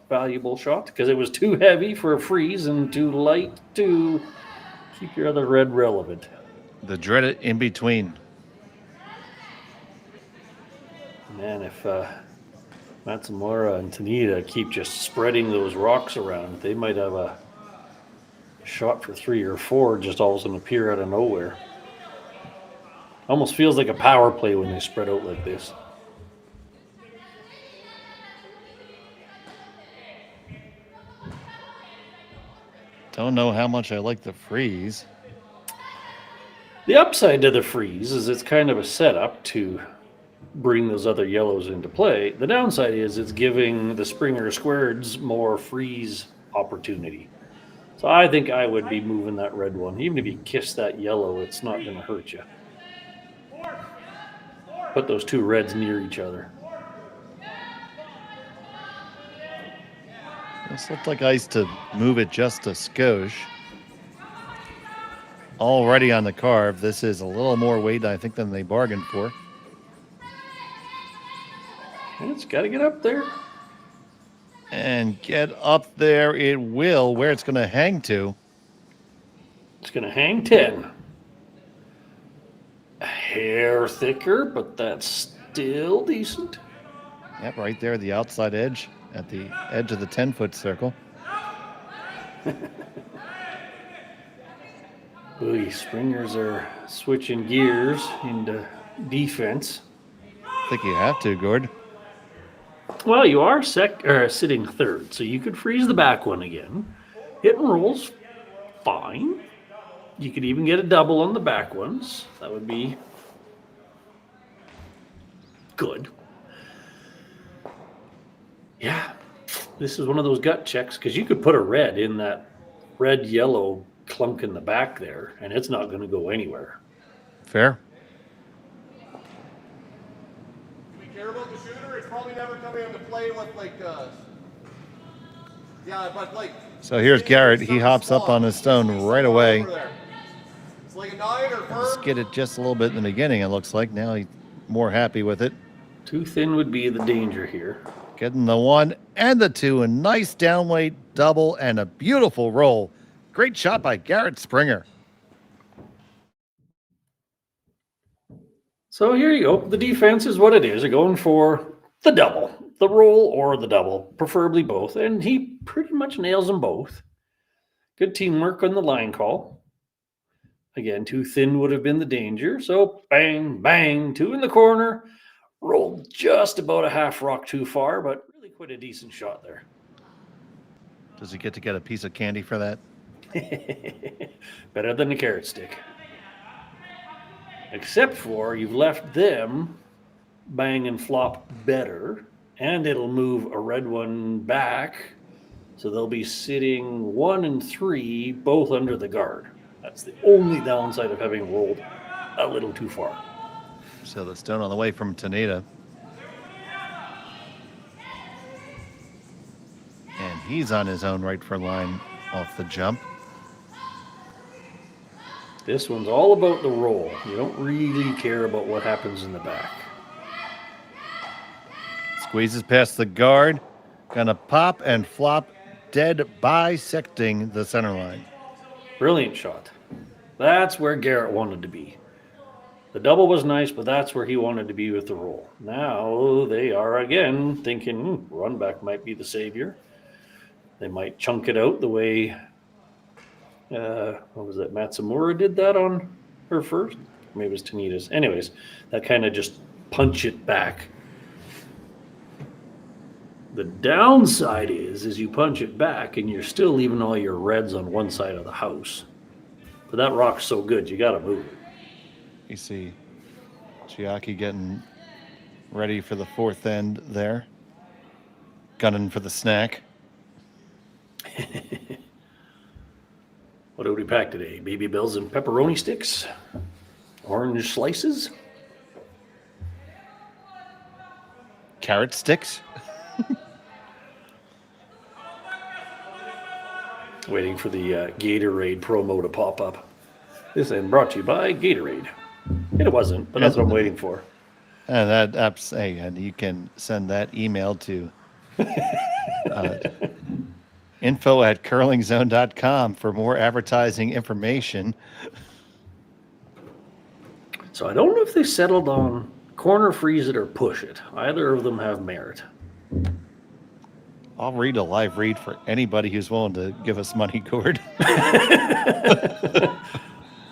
valuable shot? Because it was too heavy for a freeze and too light to keep your other red relevant. The dreaded in between. Man, if Matsumura and Tanida keep just spreading those rocks around, they might have a shot for 3 or 4 just all of a sudden appear out of nowhere. Almost feels like a power play when they spread out like this. Don't know how much I like the freeze. The upside to the freeze is it's kind of a setup to bring those other yellows into play. The downside is it's giving the Springer squareds more freeze opportunity. So I think I would be moving that red one. Even if you kiss that yellow, it's not going to hurt you. Put those 2 reds near each other. This looked like ice to move it just a skosh. Already on the carve. This is a little more weight, I think, than they bargained for. It's got to get up there. And get up there it will. Where it's going to hang to. It's going to hang 10. A hair thicker, but that's still decent. Yep, right there, the outside edge, at the edge of the 10-foot circle. Ooh, Springers are switching gears into defense. I think you have to, Gord. Well, you are sitting 3rd, so you could freeze the back one again. Hit and rolls, fine. You could even get a double on the back ones. That would be good. Yeah, this is one of those gut checks because you could put a red in that red-yellow clunk in the back there, and it's not going to go anywhere. Fair. We care about the shooter. It's probably never coming into play with yeah, but So here's Garret. He hops up on his stone right away. It's like a 9 or Let's get it just a little bit in the beginning, it looks like. Now he's more happy with it. Too thin would be the danger here. Getting the 1 and the 2, a nice downweight double and a beautiful roll. Great shot by Garret Springer. So here you go. The defense is what it is. They're going for the double, the roll or the double, preferably both. And he pretty much nails them both. Good teamwork on the line call. Again, too thin would have been the danger. So bang, bang, 2 in the corner. Rolled just about a half rock too far, but really quite a decent shot there. Does he get to get a piece of candy for that? Better than a carrot stick. Except for you've left them bang and flop better, and it'll move a red one back. So they'll be sitting 1 and 3, both under the guard. That's the only downside of having rolled a little too far. So the stone on the way from Tanida. And he's on his own right for line off the jump. This one's all about the roll. You don't really care about what happens in the back. Squeezes past the guard. Gonna pop and flop, dead bisecting the center line. Brilliant shot. That's where Garret wanted to be. The double was nice, but that's where he wanted to be with the roll. Now they are again thinking run back might be the savior. They might chunk it out the way, what was that, Matsumura did that on her first? Maybe it was Tanida's. Anyways, that kind of just punch it back. The downside is you punch it back and you're still leaving all your reds on one side of the house. But that rock's so good, you got to move it. You see Chiaki getting ready for the 4th end there. Gunning for the snack. What did we pack today? Baby bells and pepperoni sticks? Orange slices? Carrot sticks. Waiting for the Gatorade promo to pop up. This end brought to you by Gatorade. It wasn't, but that's what I'm waiting for. And and you can send that email to info@curlingzone.com for more advertising information. So I don't know if they settled on corner freeze it or push it. Either of them have merit. I'll read a live read for anybody who's willing to give us money, Gord.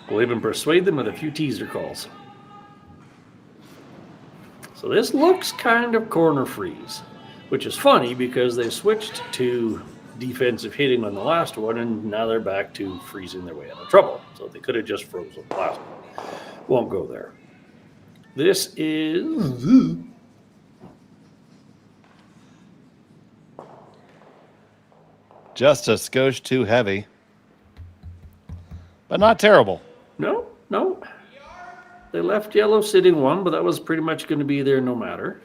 We'll even persuade them with a few teaser calls. So this looks kind of corner freeze, which is funny because they switched to defensive hitting on the last one, and now they're back to freezing their way out of trouble. So they could have just frozen the last one. Won't go there. This is... Just a skosh too heavy. But not terrible. No. They left yellow sitting 1, but that was pretty much going to be there no matter.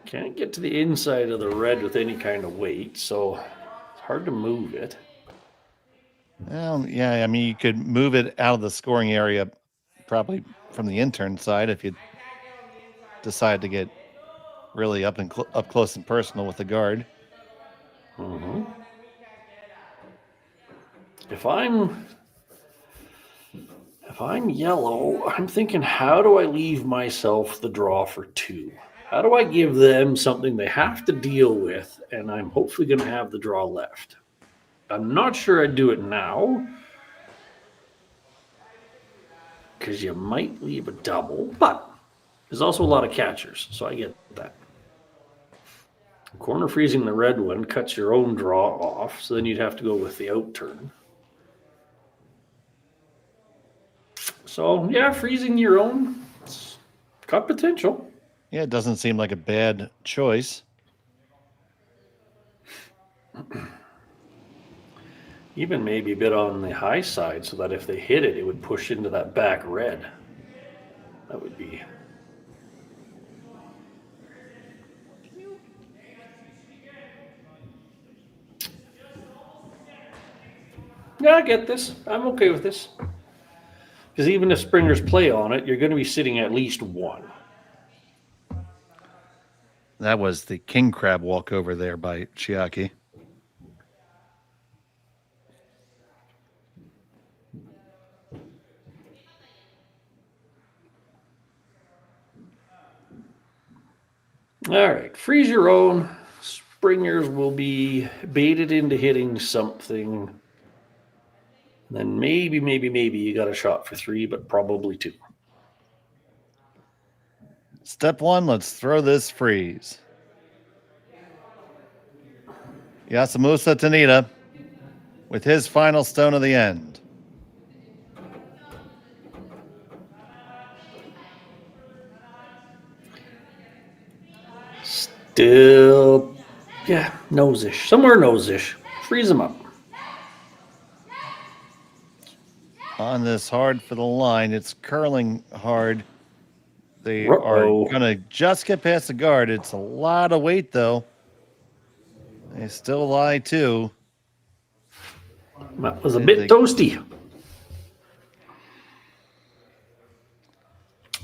Can't get to the inside of the red with any kind of weight, so it's hard to move it. Well, yeah, I mean, you could move it out of the scoring area probably from the intern side if you decide to get really up close and personal with the guard. Mm-hmm. If I'm yellow, I'm thinking, how do I leave myself the draw for 2? How do I give them something they have to deal with, and I'm hopefully going to have the draw left? I'm not sure I'd do it now, because you might leave a double, but there's also a lot of catchers, so I get that. Corner freezing the red one cuts your own draw off, so then you'd have to go with the out turn. So, yeah, freezing your own, it's got potential. Yeah, it doesn't seem like a bad choice. Even maybe a bit on the high side so that if they hit it, it would push into that back red. That would be... Yeah, I get this. I'm okay with this. Because even if springers play on it, you're going to be sitting at least one. That was the king crab walkover there by Chiaki. All right, freeze your own. Springers will be baited into hitting something. Then maybe you got a shot for 3, but probably 2. Step 1, let's throw this freeze. Yasumasa Tanida with his final stone of the end. Still, yeah, nose-ish. Somewhere nose-ish. Freeze them up. On this hard for the line, it's curling hard. They Uh-oh. are going to just get past the guard. It's a lot of weight, though. They still lie, too. That was a bit toasty.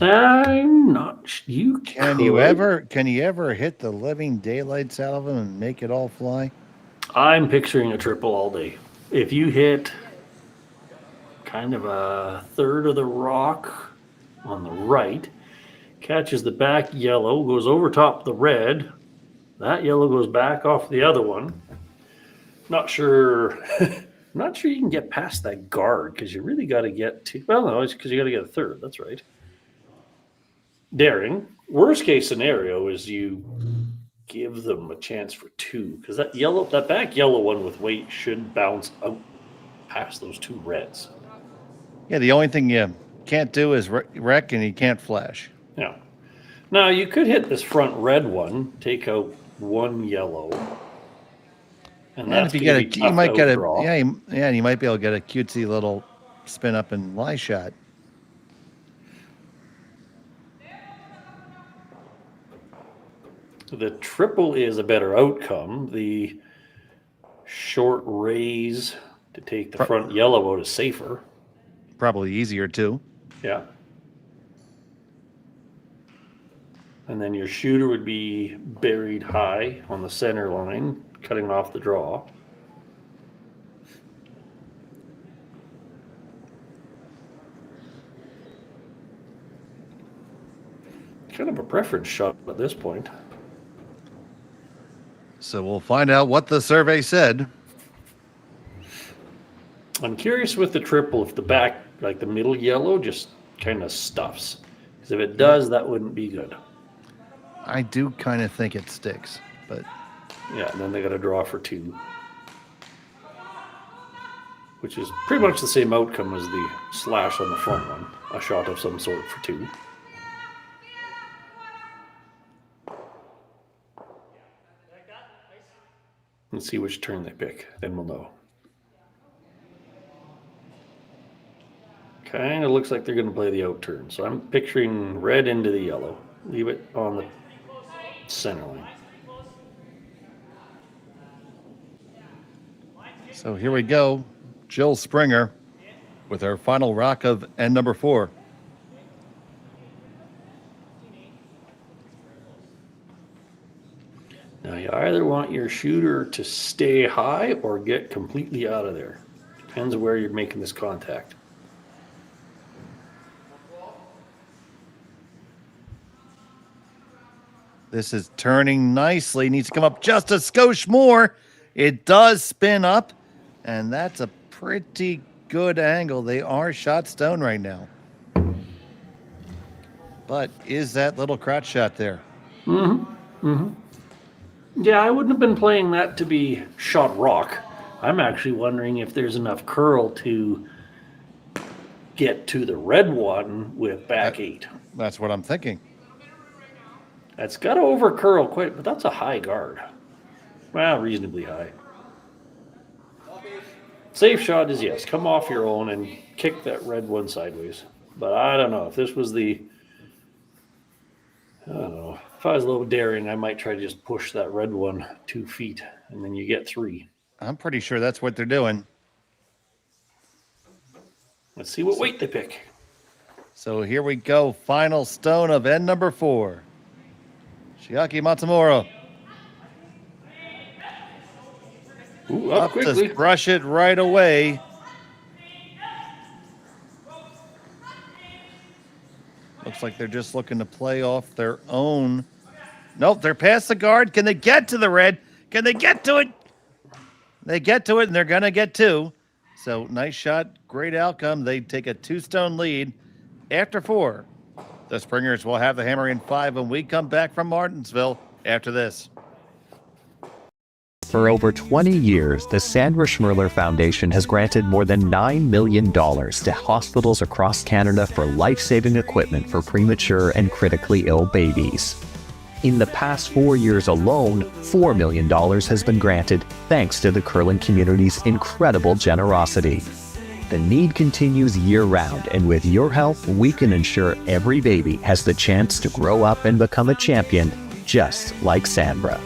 I'm not. Can you ever hit the living daylights out of them and make it all fly? I'm picturing a triple all day. If you hit kind of a third of the rock on the right, catches the back yellow, goes over top the red, that yellow goes back off the other one. Not sure. Not sure you can get past that guard because you really got to get to. Well, no, it's because you got to get a third. That's right. Daring. Worst case scenario is you give them a chance for 2 because that back yellow one with weight should bounce out past those 2 reds. Yeah, the only thing you can't do is wreck, and you can't flash. Yeah. Now you could hit this front red one, take out 1 yellow, and that's if you might get and you might be able to get a cutesy little spin up and lie shot. The triple is a better outcome. The short raise to take the front yellow out is safer. Probably easier, too. Yeah. And then your shooter would be buried high on the center line, cutting off the draw. Kind of a preference shot at this point. So we'll find out what the survey said. I'm curious with the triple if the back, like the middle yellow, just kind of stuffs. Because if it does, that wouldn't be good. I do kind of think it sticks, but yeah, and then they got to draw for 2, which is pretty much the same outcome as the slash on the front one, a shot of some sort for 2. Let's see which turn they pick, then we'll know. Kind of looks like they're going to play the out turn, so I'm picturing red into the yellow. Leave it on the center line. So here we go. Jill Springer with her final rock of end number 4. Now you either want your shooter to stay high or get completely out of there. Depends where you're making this contact. This is turning nicely. Needs to come up just a skosh more. It does spin up, and that's a pretty good angle. They are shot stone right now. But is that little crotch shot there? Mm-hmm. Mm-hmm. Yeah, I wouldn't have been playing that to be shot rock. I'm actually wondering if there's enough curl to get to the red one with back 8. That's what I'm thinking. That's got to over curl quite, but that's a high guard. Well, reasonably high. Safe shot is yes, come off your own and kick that red one sideways. But I don't know if this was I don't know. If I was a little daring, I might try to just push that red one 2 feet, and then you get 3. I'm pretty sure that's what they're doing. Let's see what weight they pick. So here we go. Final stone of end number 4. Chiaki Matsumura. Ooh, up quickly. To brush it right away. Looks like they're just looking to play off their own. Nope, they're past the guard. Can they get to the red? Can they get to it? They get to it, and they're going to get 2. So nice shot, great outcome. They take a 2-stone lead after 4. The Springers will have the hammer in 5 when we come back from Martensville after this. For over 20 years, the Sandra Schmirler Foundation has granted more than $9 million to hospitals across Canada for life-saving equipment for premature and critically ill babies. In the past 4 years alone, $4 million has been granted thanks to the curling community's incredible generosity. The need continues year-round, and with your help, we can ensure every baby has the chance to grow up and become a champion, just like Sandra.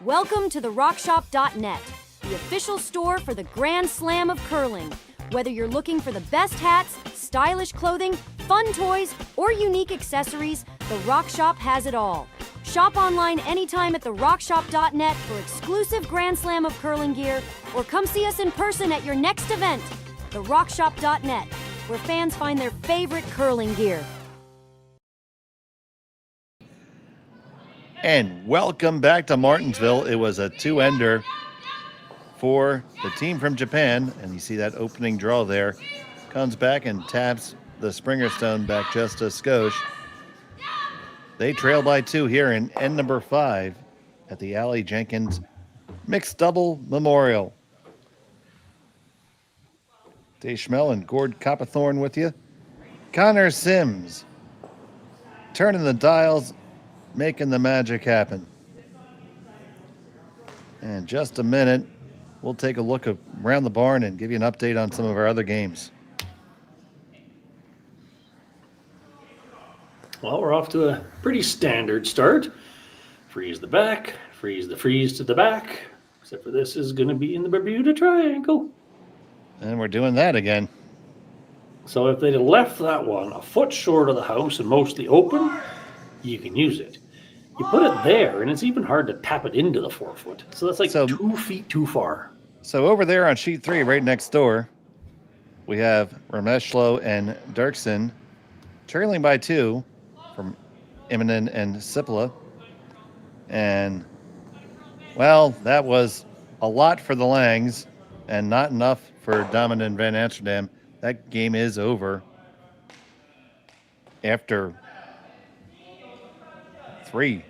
Welcome to the RockShop.net, the official store for the Grand Slam of curling. Whether you're looking for the best hats, stylish clothing, fun toys, or unique accessories, the Rock Shop has it all. Shop online anytime at the RockShop.net for exclusive Grand Slam of curling gear, or come see us in person at your next event. The RockShop.net, where fans find their favorite curling gear. And welcome back to Martensville. It was a 2-ender for the team from Japan. And you see that opening draw there. Comes back and taps the Springer Stone back just a skosh. They trail by 2 here in end number 5 at the Aly Jenkins Mixed Double Memorial. Dave Schmel and Gord Coppathorn with you. Connor Sims turning the dials, making the magic happen. In just a minute, we'll take a look around the barn and give you an update on some of our other games. Well, we're off to a pretty standard start. Freeze the back, freeze the freeze to the back. Except for this is going to be in the Bermuda Triangle. And we're doing that again. So if they'd have left that one a foot short of the house and mostly open, you can use it. You put it there, and it's even hard to tap it into the 4 foot. So that's like 2 feet too far. So over there on sheet 3, right next door, we have Rameshlo and Dirksen trailing by 2 from Immonen and Sipala. And, well, that was a lot for the Langs and not enough for Damen and Van Amsterdam. That game is over after 3.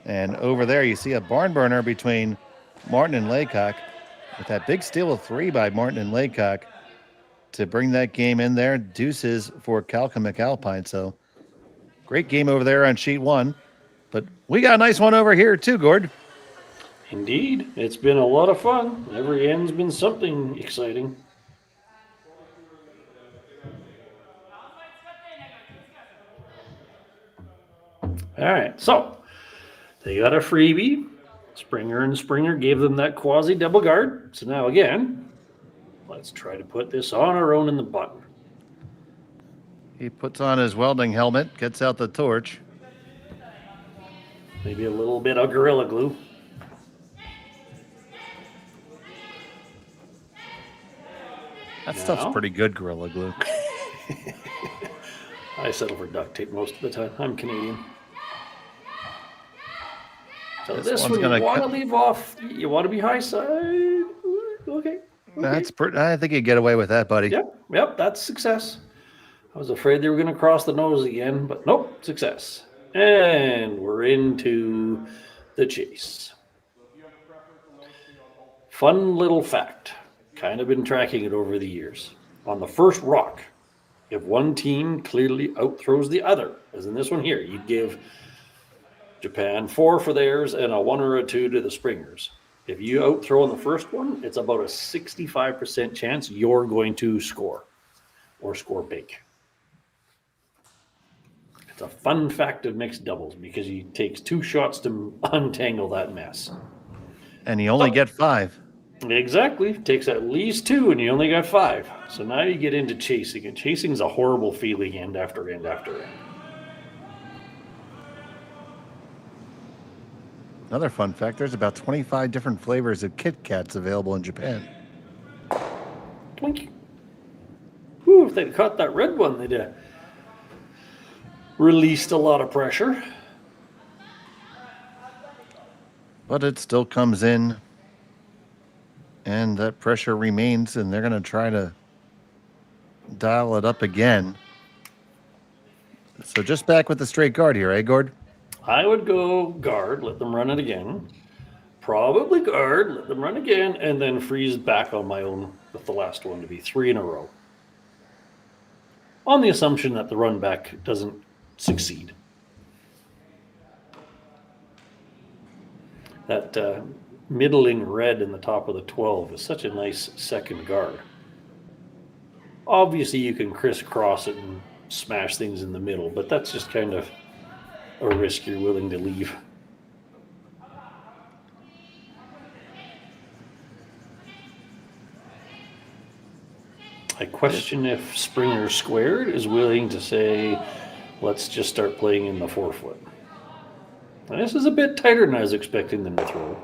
And over there you see a barn burner between Martin and Laycock with that big steal of 3 by Martin and Laycock to bring that game in there. Deuces for Calca McAlpine. So great game over there on sheet 1. But we got a nice one over here too, Gord. Indeed. It's been a lot of fun. Every end's been something exciting. All right, so they got a freebie. Springer and Springer gave them that quasi double guard. So now again, let's try to put this on our own in the button. He puts on his welding helmet, gets out the torch. Maybe a little bit of Gorilla Glue. That stuff's pretty good, Gorilla Glue. I settle for duct tape most of the time. I'm Canadian. So this one you want to leave off. You want to be high side. Okay. That's pretty. I think you get away with that, buddy. Yep. That's success. I was afraid they were going to cross the nose again, but nope, success. And we're into the chase. Fun little fact. Kind of been tracking it over the years. On the first rock, if one team clearly outthrows the other, as in this one here, you'd give Japan 4 for theirs and a 1 or a 2 to the Springers. If you outthrow on the first one, it's about a 65% chance you're going to score or score big. It's a fun fact of mixed doubles because it takes 2 shots to untangle that mess. And you only get 5. Exactly. It takes at least 2 and you only got 5. So now you get into chasing, and chasing is a horrible feeling end after end after end. Another fun fact, there's about 25 different flavors of Kit Kats available in Japan. Twinkie. Whew, if they'd caught that red one, they'd have released a lot of pressure. But it still comes in, and that pressure remains, and they're going to try to dial it up again. So just back with the straight guard here, eh, Gord? I would go guard, let them run it again. Probably guard, let them run again, and then freeze back on my own with the last one to be 3 in a row. On the assumption that the run back doesn't succeed. That middling red in the top of the 12 is such a nice second guard. Obviously, you can crisscross it and smash things in the middle, but that's just kind of a risk you're willing to leave. I question if Springer Squared is willing to say, let's just start playing in the 4-foot. And this is a bit tighter than I was expecting them to throw.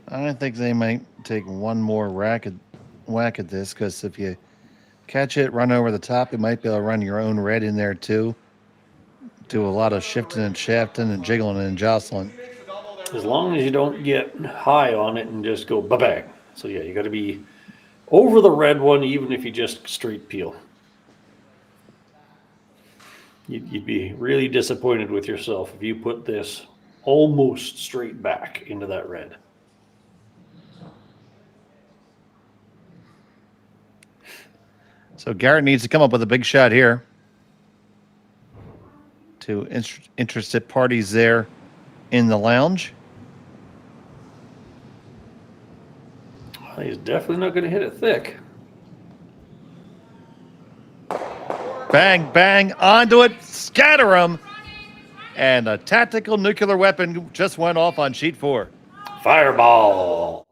I think they might take one more whack at this, because if you catch it, run over the top, you might be able to run your own red in there too. Do a lot of shifting and shafting and jiggling and jostling. As long as you don't get high on it and just go ba-bang. So yeah, you got to be over the red one, even if you just straight peel. You'd be really disappointed with yourself if you put this almost straight back into that red. So Garret needs to come up with a big shot here to interested parties there in the lounge. He's definitely not going to hit it thick. Bang, bang, onto it, scatter him. And a tactical nuclear weapon just went off on sheet 4. Fireball.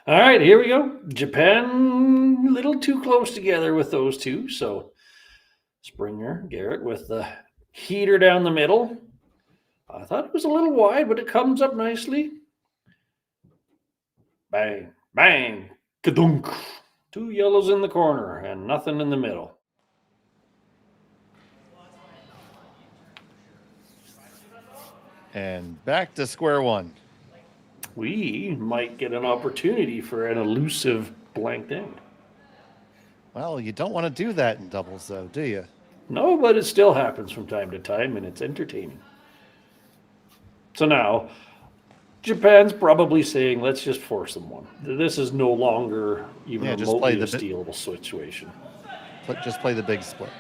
All right, here we go. Japan, a little too close together with those two. So Springer, Garret with the heater down the middle. I thought it was a little wide, but it comes up nicely. Bang, bang, kadunk. 2 yellows in the corner and nothing in the middle. And back to square one. We might get an opportunity for an elusive blanked end. Well, you don't want to do that in doubles, though, do you? No, but it still happens from time to time, and it's entertaining. So now, Japan's probably saying, let's just force them one. This is no longer even remotely a stealable situation. Just play the big split.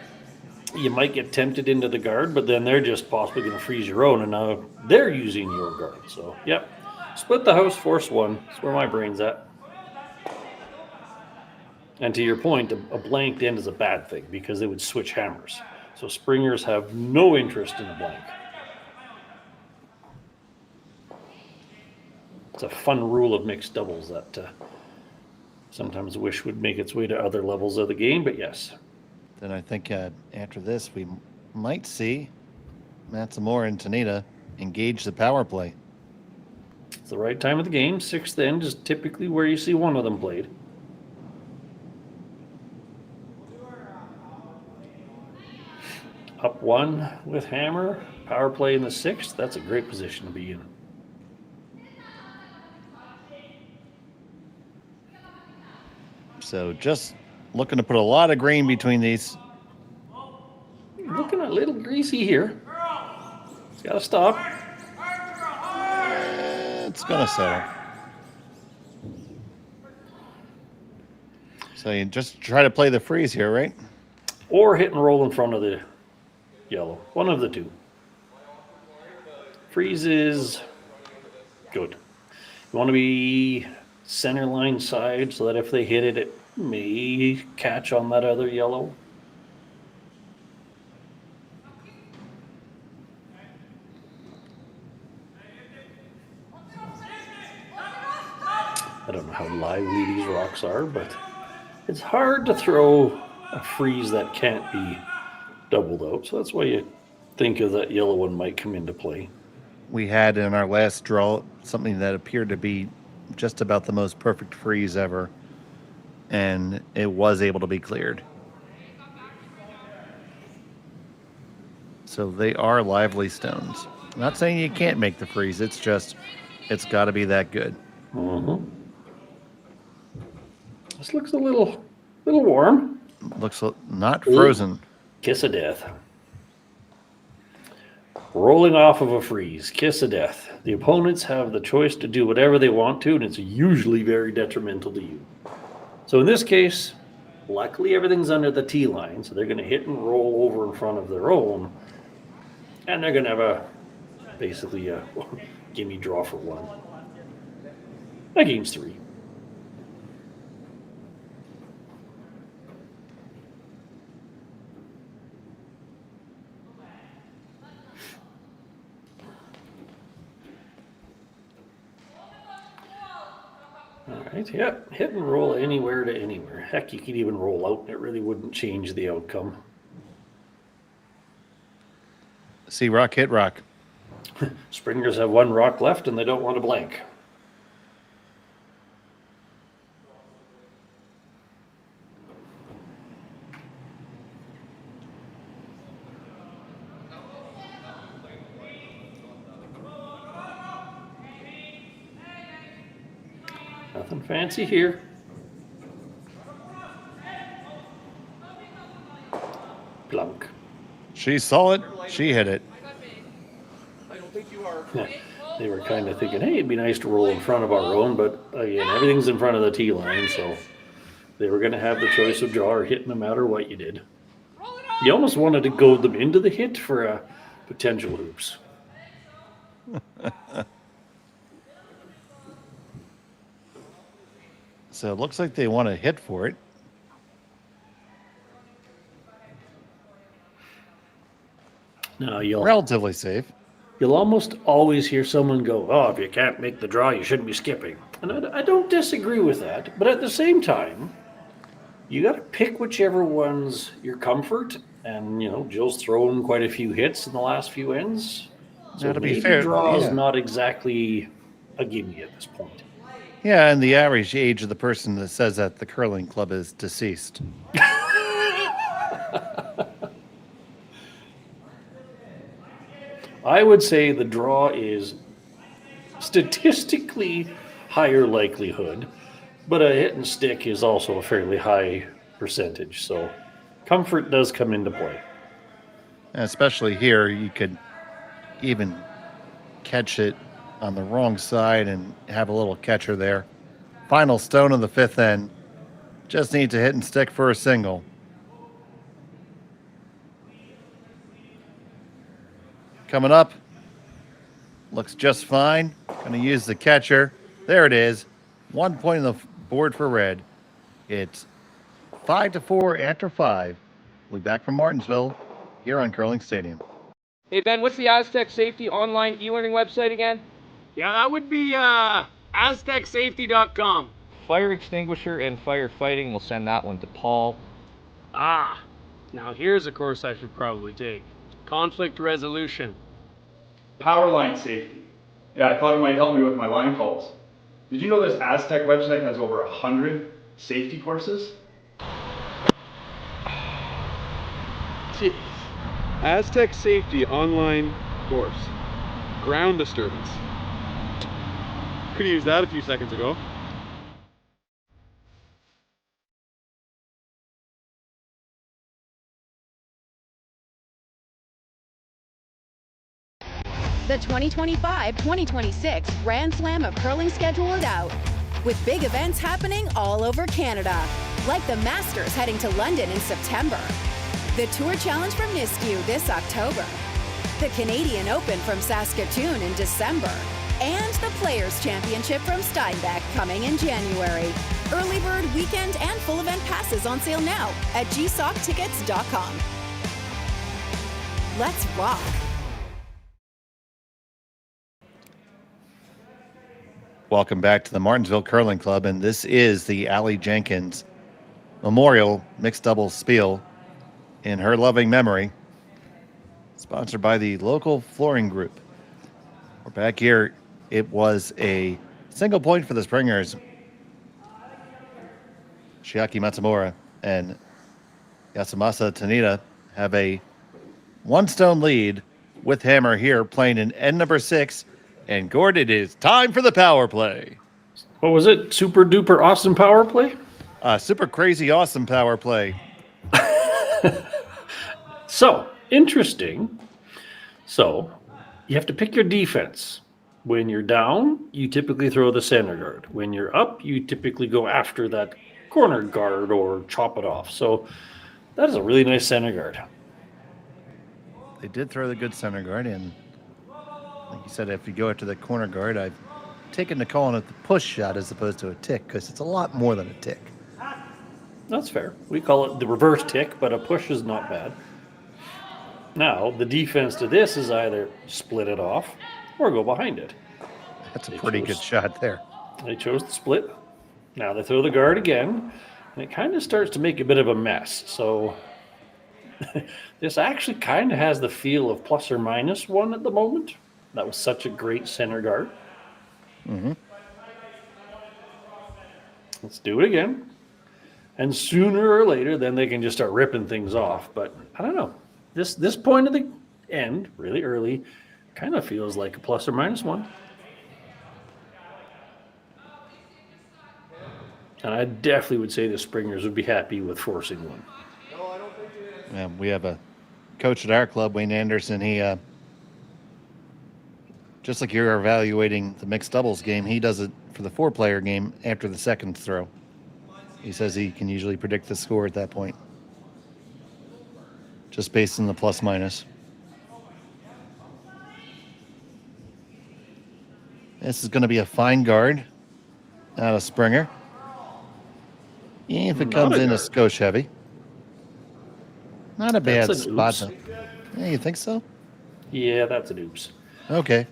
You might get tempted into the guard, but then they're just possibly going to freeze your own, and now they're using your guard. So, yep. Split the house, force one. That's where my brain's at. And to your point, a blanked end is a bad thing because they would switch hammers. So Springers have no interest in a blank. It's a fun rule of mixed doubles that sometimes wish would make its way to other levels of the game, but yes. Then I think after this, we might see Matsumura and Tanida engage the power play. It's the right time of the game. 6th end is typically where you see one of them played. Up 1 with hammer, power play in the 6th. That's a great position to be in. So just looking to put a lot of green between these. Looking a little greasy here. It's got to stop. It's going to settle. So you just try to play the freeze here, right? Or hit and roll in front of the yellow. One of the two. Freeze is good. You want to be center line side so that if they hit it, it may catch on that other yellow. I don't know how lively these rocks are, but it's hard to throw a freeze that can't be doubled out. So that's why you think of that yellow one might come into play. We had in our last draw something that appeared to be just about the most perfect freeze ever, and it was able to be cleared. So they are lively stones. I'm not saying you can't make the freeze, it's just, it's got to be that good. Mm-hmm. This looks a little warm. Looks not frozen. Kiss of death. Rolling off of a freeze. Kiss of death. The opponents have the choice to do whatever they want to, and it's usually very detrimental to you. So in this case, luckily everything's under the T line, so they're going to hit and roll over in front of their own, and they're going to have basically a gimme draw for one. That game's 3. All right, yeah, hit and roll anywhere to anywhere. Heck, you could even roll out and it really wouldn't change the outcome. See rock, hit rock. Springers have 1 rock left and they don't want to blank. Nothing fancy here. Plunk. She saw it, she hit it. They were kind of thinking, hey, it'd be nice to roll in front of our own, but again, everything's in front of the T line, so they were going to have the choice of draw or hit no matter what you did. You almost wanted to goad them into the hit for a potential hoops. So it looks like they want to hit for it. No, relatively safe. You'll almost always hear someone go, oh, if you can't make the draw, you shouldn't be skipping. And I don't disagree with that. But at the same time, you got to pick whichever one's your comfort. And, you know, Jill's thrown quite a few hits in the last few ends. So now, to be maybe fair, draw is not exactly a gimme at this point. Yeah, and the average age of the person that says that the curling club is deceased. I would say the draw is statistically higher likelihood, but a hit and stick is also a fairly high percentage. So comfort does come into play. And especially here, you could even catch it on the wrong side and have a little catcher there. Final stone of the 5th end. Just need to hit and stick for a single. Coming up. Looks just fine. Going to use the catcher. There it is. 1 point on the board for red. It's 5-4 after 5. We'll be back from Martensville here on Curling Stadium. Hey Ben, what's the Aztec Safety online e-learning website again? Yeah, that would be aztecsafety.com. Fire extinguisher and firefighting. We'll send that one to Paul. Now here's a course I should probably take. Conflict resolution. Power line safety. Yeah, I thought it might help me with my line calls. Did you know this Aztec website has over 100 safety courses? Jeez. Aztec Safety online course. Ground disturbance. Could have used that a few seconds ago. The 2025-2026 Grand Slam of Curling schedule is out, with big events happening all over Canada. like the Masters heading to London in September, the Tour Challenge from Nisku this October, the Canadian Open from Saskatchewan in December, and the Players' Championship from Steinbeck coming in January. Early bird weekend and full event passes on sale now at gsocktickets.com. Let's rock. Welcome back to the Martensville Curling Club, and this is the Aly Jenkins Memorial Mixed Doubles Spiel in her loving memory, sponsored by the local flooring group. We're back here. It was a single point for the Springers. Chiaki Matsumura and Yasumasa Tanida have a one-stone lead with Hammer here playing in end number 6. And Gord, it is time for the power play. What was it? Super duper awesome power play? Super crazy awesome power play. So, interesting. So, you have to pick your defense. When you're down, you typically throw the center guard. When you're up, you typically go after that corner guard or chop it off. So, that is a really nice center guard. They did throw the good center guard in. Like you said, if you go after the corner guard, I've taken to calling it the push shot as opposed to a tick because it's a lot more than a tick. That's fair. We call it the reverse tick, but a push is not bad. Now, the defense to this is either split it off or go behind it. That's a pretty good shot there. They chose the split. Now they throw the guard again, and it kind of starts to make a bit of a mess. So this actually kind of has the feel of plus or minus one at the moment. That was such a great center guard. Mm-hmm. Let's do it again. And sooner or later, then they can just start ripping things off. But I don't know. This point of the end, really early, kind of feels like a plus or minus one. And I definitely would say the Springers would be happy with forcing one. Yeah, we have a coach at our club, Wayne Anderson. He, just like you're evaluating the mixed doubles game, he does it for the 4-player game after the second throw. He says he can usually predict the score at that point, just based on the plus minus. This is going to be a fine guard, not a Springer. If it comes in a skosh heavy. Not a bad spot. Yeah, you think so? Yeah, that's an oops. Okay.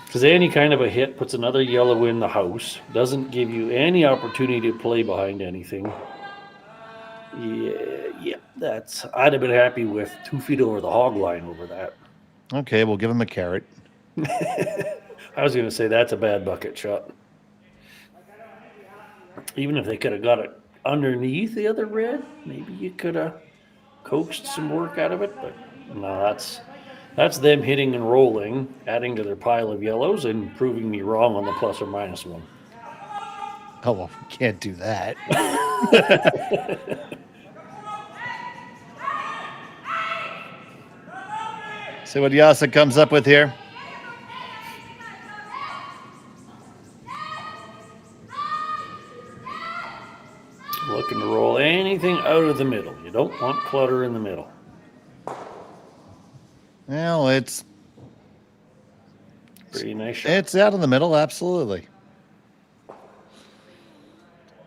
Because any kind of a hit puts another yellow in the house, doesn't give you any opportunity to play behind anything. Yeah, that's. I'd have been happy with 2 feet over the hog line over that. Okay, we'll give him a carrot. I was going to say that's a bad bucket shot. Even if they could have got it underneath the other red, maybe you could have coaxed some work out of it, but no, that's them hitting and rolling, adding to their pile of yellows and proving me wrong on the plus or minus one. Oh, well, we can't do that. See what Yasa comes up with here. Looking to roll anything out of the middle. You don't want clutter in the middle. Well, it's pretty nice shot. It's out of the middle, absolutely.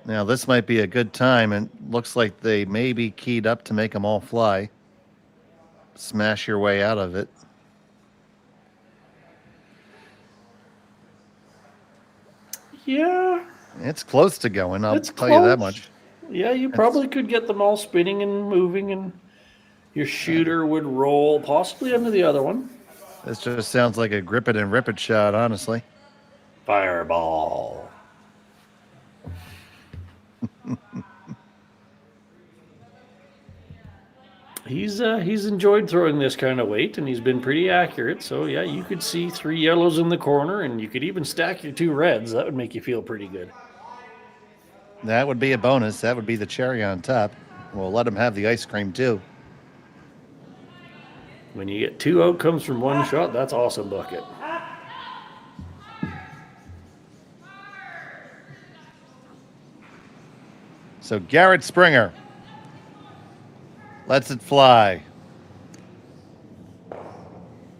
Now, this might be a good time, and looks like they may be keyed up to make them all fly. Smash your way out of it. Yeah. It's close to going, I'll tell you that much. Yeah, you probably could get them all spinning and moving, and your shooter would roll possibly under the other one. This just sounds like a grip it and rip it shot, honestly. Fireball. He's enjoyed throwing this kind of weight, and he's been pretty accurate. So, yeah, you could see 3 yellows in the corner, and you could even stack your 2 reds. That would make you feel pretty good. That would be a bonus. That would be the cherry on top. We'll let him have the ice cream, too. When you get 2 outcomes from 1 shot, that's awesome bucket. So Garret Springer lets it fly.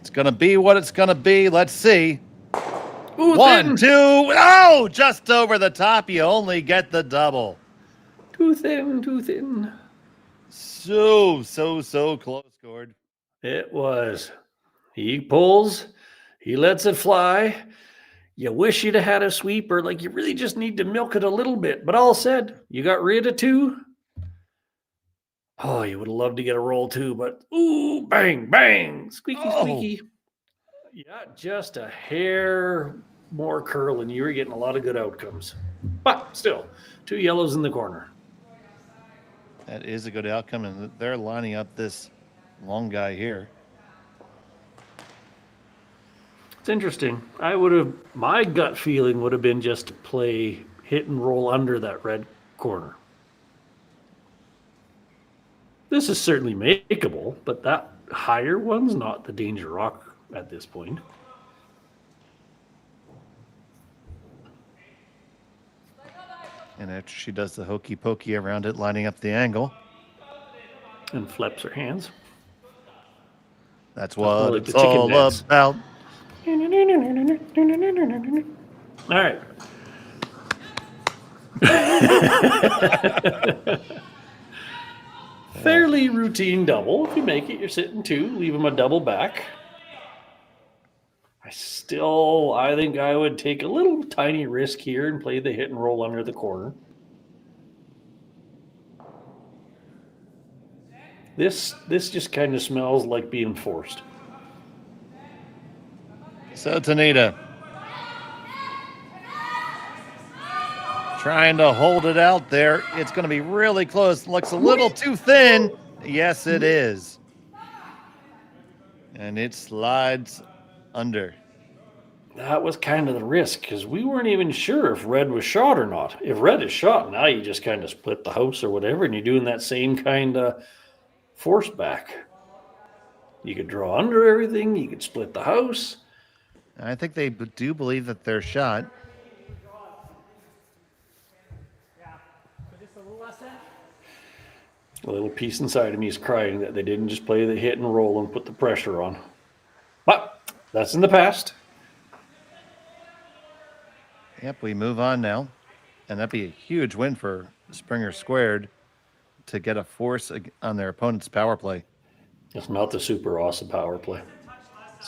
It's going to be what it's going to be. Let's see. Ooh, 1, 2. Oh, just over the top. You only get the double. Too thin, too thin. So close, Gord. It was. He pulls. He lets it fly. You wish you'd have had a sweeper. Like, you really just need to milk it a little bit. But all said, you got rid of 2. Oh, you would have loved to get a roll too, but ooh, bang, bang, squeaky, squeaky. Yeah, just a hair more curl, and you were getting a lot of good outcomes. But still, 2 yellows in the corner. That is a good outcome, and they're lining up this long guy here. It's interesting. My gut feeling would have been just to play hit and roll under that red corner. This is certainly makeable, but that higher one's not the danger rock at this point. And after she does the hokey pokey around it, lining up the angle. And flaps her hands. That's what it's all about. All right. Fairly routine double. If you make it, you're sitting 2. Leave him a double back. I think I would take a little tiny risk here and play the hit and roll under the corner. This just kind of smells like being forced. So Tanida trying to hold it out there. It's going to be really close. Looks a little too thin. Yes, it is. And it slides under. That was kind of the risk, because we weren't even sure if red was shot or not. If red is shot, now you just kind of split the house or whatever, and you're doing that same kind of force back. You could draw under everything. You could split the house. I think they do believe that they're shot. A little piece inside of me is crying that they didn't just play the hit and roll and put the pressure on. But that's in the past. Yep, we move on now. And that'd be a huge win for Springer Squared to get a force on their opponent's power play. It's not the super awesome power play.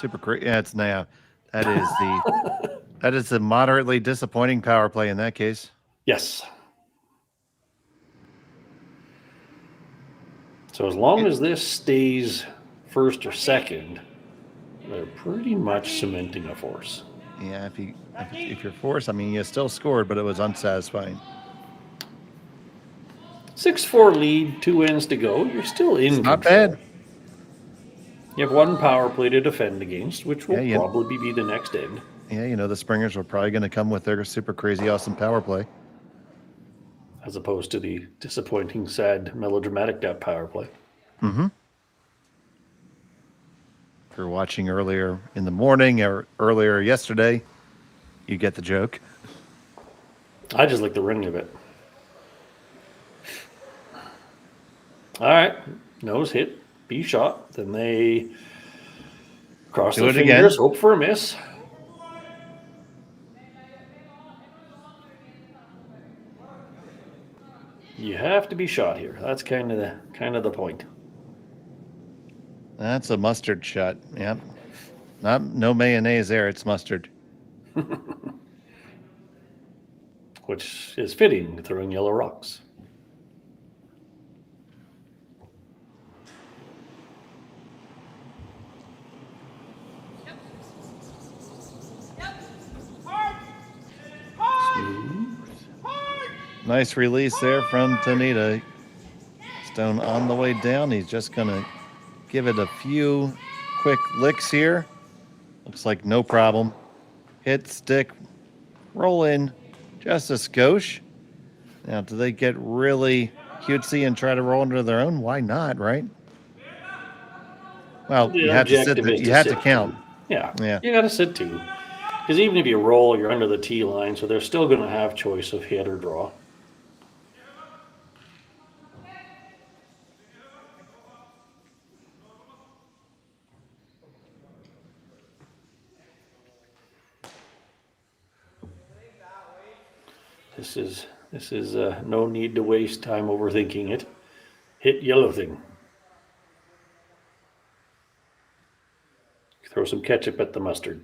Yeah, it's now. That is the moderately disappointing power play in that case. Yes. So as long as this stays first or second, they're pretty much cementing a force. Yeah, if you're forced, I mean, you still scored, but it was unsatisfying. 6-4 lead, 2 ends to go. You're still in Not control. bad. You have 1 power play to defend against, which will probably be the next end. Yeah, the Springers are probably going to come with their super crazy awesome power play. As opposed to the disappointing, sad, melodramatic power play. Mm-hmm. If you're watching earlier in the morning or earlier yesterday, you get the joke. I just like the ring of it. All right, nose hit, B shot. Then they cross their fingers, hope for a miss. You have to be shot here. That's kind of the point. That's a mustard shot. Yep. No mayonnaise there. It's mustard. Which is fitting, throwing yellow rocks. Nice release there from Tanida. Stone on the way down. He's just going to give it a few quick licks here. Looks like no problem. Hit, stick, roll in, just a skosh. Now, do they get really cutesy and try to roll under their own? Why not, right? Well, you have to sit there. You have to count. Yeah. You got to sit 2. Because even if you roll, you're under the T line, so they're still going to have choice of hit or draw. This is no need to waste time overthinking it. Hit yellow thing. Throw some ketchup at the mustard.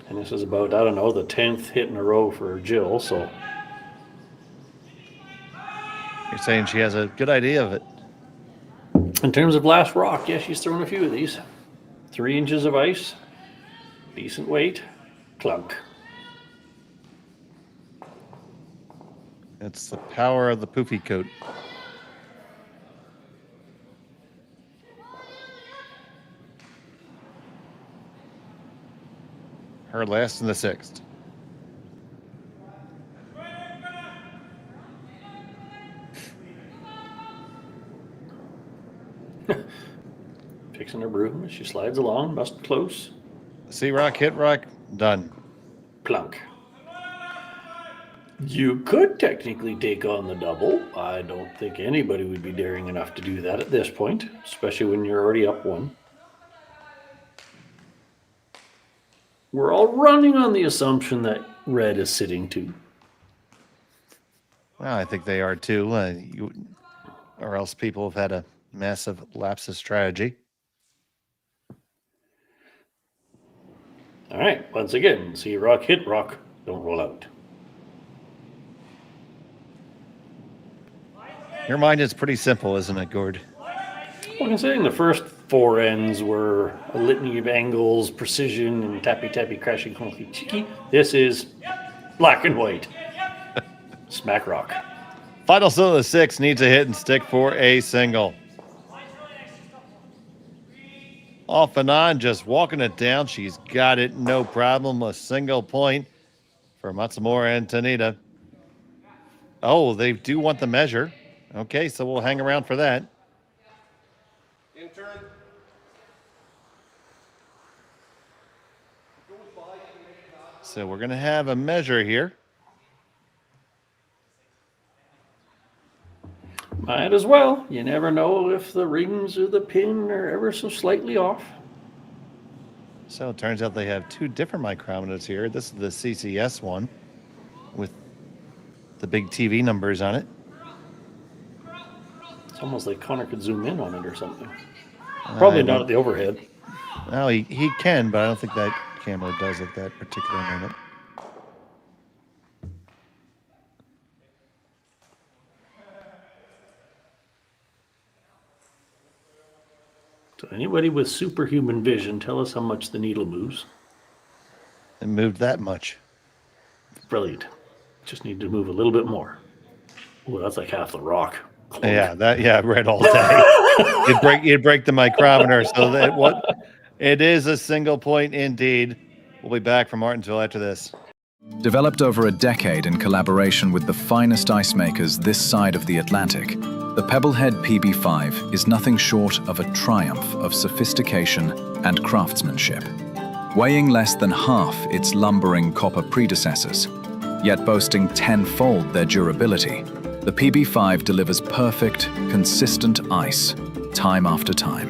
And this is about, I don't know, the 10th hit in a row for Jill, so. You're saying she has a good idea of it. In terms of last rock, yeah, she's thrown a few of these. 3 inches of ice, decent weight, clunk. It's the power of the poofy coat. Her last in the 6th. Fixing her broom as she slides along, must close. See rock, hit rock, done. Plunk. You could technically take on the double. I don't think anybody would be daring enough to do that at this point, especially when you're already up 1. We're all running on the assumption that red is sitting 2. Well, I think they are too. Or else people have had a massive lapse of strategy. All right, once again, see rock, hit rock, don't roll out. Your mind is pretty simple, isn't it, Gord? Well, considering the first 4 ends were a litany of angles, precision, and tappy, crashing, clunky, cheeky, this is black and white. Smack rock. Final still of the 6 needs a hit and stick for a single. Off and on, just walking it down. She's got it, no problem. A single point for Matsumura and Tanida. Oh, they do want the measure. Okay, so we'll hang around for that. Intern. So we're going to have a measure here. Might as well. You never know if the rings or the pin are ever so slightly off. So it turns out they have 2 different micrometers here. This is the CCS one with the big TV numbers on it. It's almost like Connor could zoom in on it or something. Probably not at the overhead. No, he can, but I don't think that camera does at that particular moment. So anybody with superhuman vision, tell us how much the needle moves. It moved that much. Brilliant. Just need to move a little bit more. Oh, that's like half the rock. Clunk. Yeah, red all day. you'd break the micrometer. So that it is a single point indeed. We'll be back from Martensville after this. Developed over a decade in collaboration with the finest ice makers this side of the Atlantic, the Pebblehead PB5 is nothing short of a triumph of sophistication and craftsmanship. Weighing less than half its lumbering copper predecessors, yet boasting tenfold their durability, the PB5 delivers perfect, consistent ice, time after time.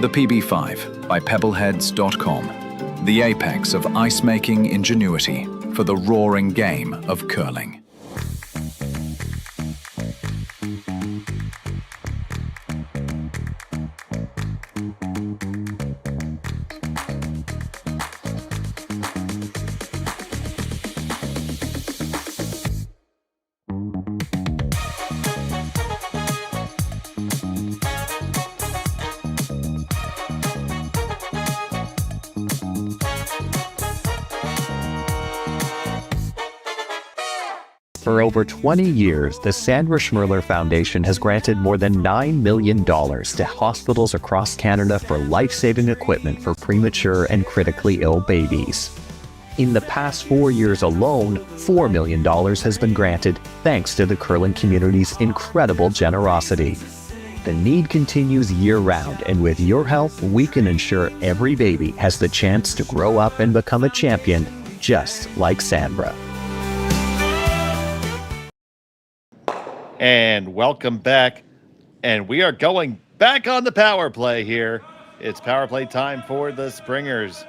The PB5 by Pebbleheads.com, the apex of ice-making ingenuity for the roaring game of curling. For over 20 years, the Sandra Schmirler Foundation has granted more than $9 million to hospitals across Canada for life-saving equipment for premature and critically ill babies. In the past 4 years alone, $4 million has been granted thanks to the curling community's incredible generosity. The need continues year-round, and with your help, we can ensure every baby has the chance to grow up and become a champion, just like Sandra. And welcome back. And we are going back on the power play here It's power play time for the Springers.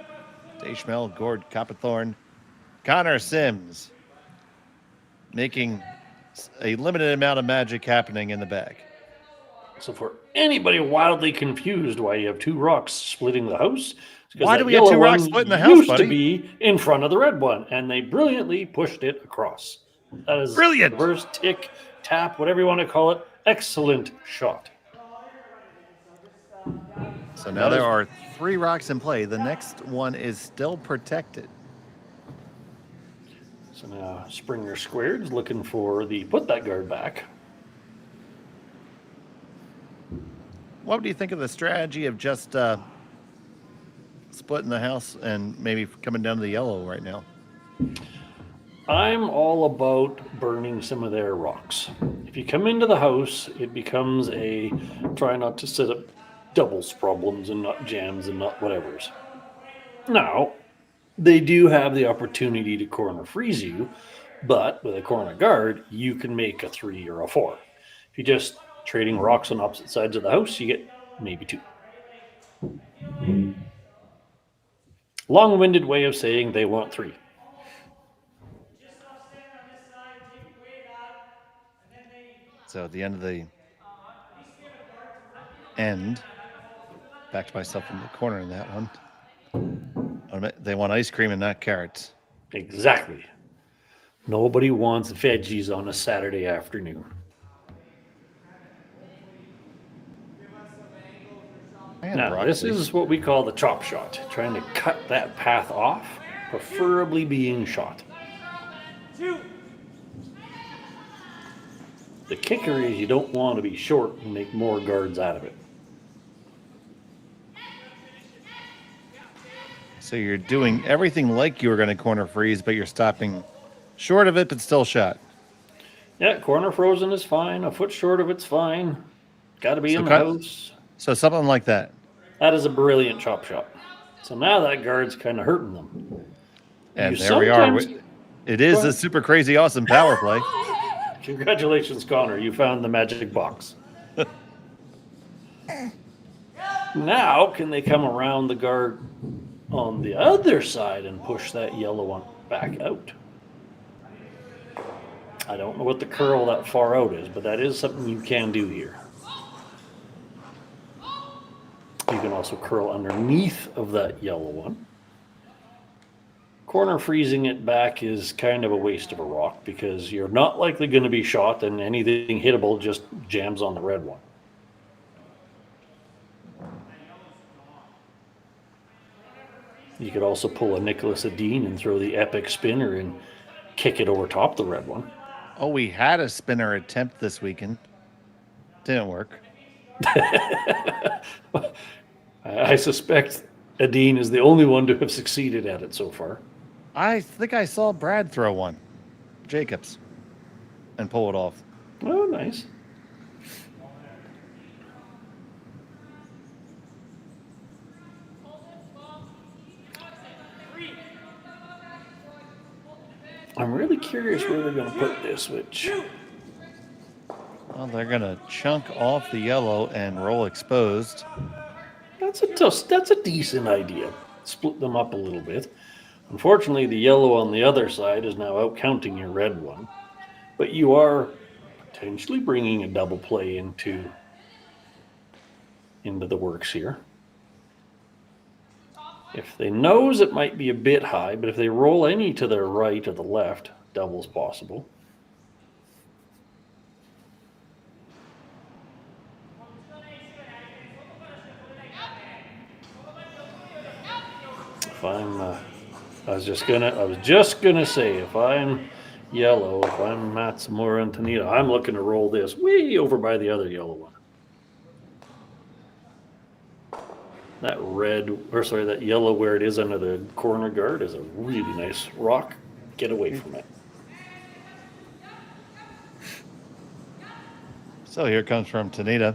Dashmel, Gord, Copperthorne, Connor Sims, making a limited amount of magic happening in the back. So for anybody wildly confused why you have two rocks splitting the house, why do we have two rocks splitting the house, used buddy? to be in front of the red one, and they brilliantly pushed it across. That is brilliant. Reverse tick, tap, whatever you want to call it. Excellent shot. So now there are 3 rocks in play. The next one is still protected. So now Springer Squared is looking for the put that guard back. What do you think of the strategy of just splitting the house and maybe coming down to the yellow right now? I'm all about burning some of their rocks. If you come into the house, it becomes a try not to set up doubles problems and not jams and not whatevers. Now, they do have the opportunity to corner freeze you, but with a corner guard, you can make a 3 or a 4. If you're just trading rocks on opposite sides of the house, you get maybe 2. Long-winded way of saying they want 3. So at the end of the end, backed myself in the corner in that one. They want ice cream and not carrots. Exactly. Nobody wants veggies on a Saturday afternoon. Now, this is what we call the chop shot, trying to cut that path off, preferably being shot. The kicker is you don't want to be short and make more guards out of it. So you're doing everything like you were going to corner freeze, but you're stopping short of it, but still shot. Yeah, corner frozen is fine. A foot short of it's fine. Got to be in the house. So something like that. That is a brilliant chop shot. So now that guard's kind of hurting them. And there we are. It is a super crazy awesome power play. Congratulations, Connor. You found the magic box. Now, can they come around the guard on the other side and push that yellow one back out? I don't know what the curl that far out is, but that is something you can do here. You can also curl underneath of that yellow one. Corner freezing it back is kind of a waste of a rock because you're not likely going to be shot, and anything hittable just jams on the red one. You could also pull a Nicholas Adine and throw the epic spinner and kick it over top the red one. Oh, we had a spinner attempt this weekend. Didn't work. I suspect Adine is the only one to have succeeded at it so far. I think I saw Brad throw one. Jacobs. And pull it off. Oh, nice. I'm really curious where they're going to put this, which... Well, they're going to chunk off the yellow and roll exposed. That's a decent idea. Split them up a little bit. Unfortunately, the yellow on the other side is now out counting your red one. But you are potentially bringing a double play into the works here. If they nose, it might be a bit high, but if they roll any to their right or the left, double's possible. If I'm, I was just gonna say, if I'm yellow, if I'm Matsumura and Tanida, I'm looking to roll this way over by the other yellow one. That yellow where it is under the corner guard is a really nice rock. Get away from it. So here comes from Tanida.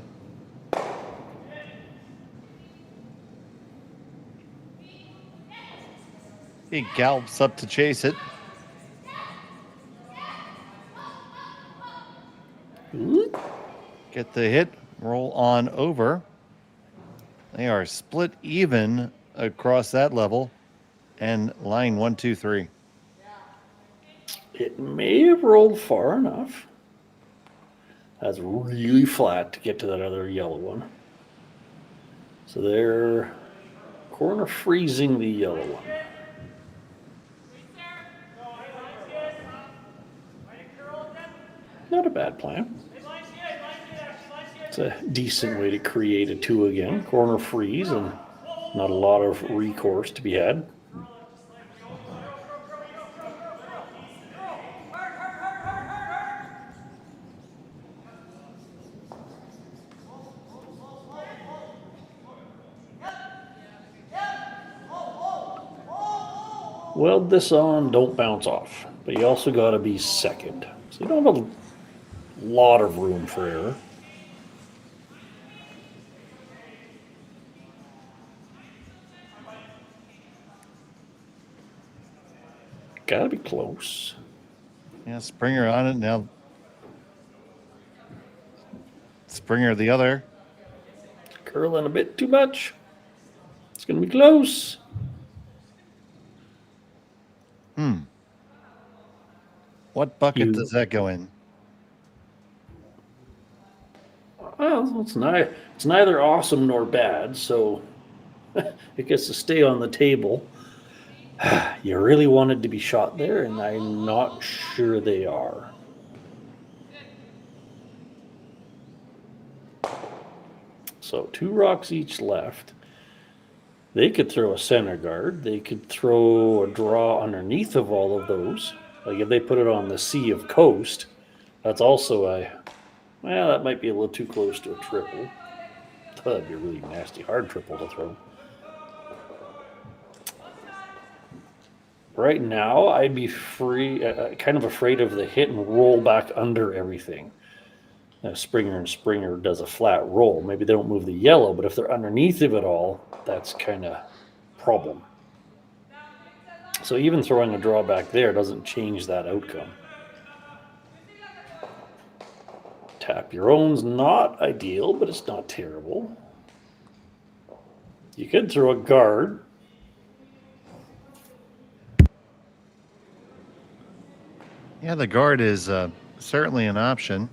He gallops up to chase it. Get the hit, roll on over. They are split even across that level and line 1, 2, 3. It may have rolled far enough. That's really flat to get to that other yellow one. So they're corner freezing the yellow one. Not a bad plan. It's a decent way to create a 2 again. Corner freeze and not a lot of recourse to be had. Weld this on, don't bounce off. But you also got to be second. So you don't have a lot of room for error. Gotta be close. Yeah, Springer on it now. Springer the other. Curling a bit too much. It's gonna be close. What bucket does that go in? Well, it's neither awesome nor bad, so it gets to stay on the table. You really wanted to be shot there, and I'm not sure they are. So 2 rocks each left. They could throw a center guard. They could throw a draw underneath of all of those. Like if they put it on the sea of coast, that's also well, that might be a little too close to a triple. That'd be a really nasty hard triple to throw. Right now, I'd be kind of afraid of the hit and roll back under everything. Springer and Springer does a flat roll. Maybe they don't move the yellow, but if they're underneath of it all, that's kind of problem. So even throwing a draw back there doesn't change that outcome. Tap your own's not ideal, but it's not terrible. You could throw a guard. Yeah, the guard is certainly an option.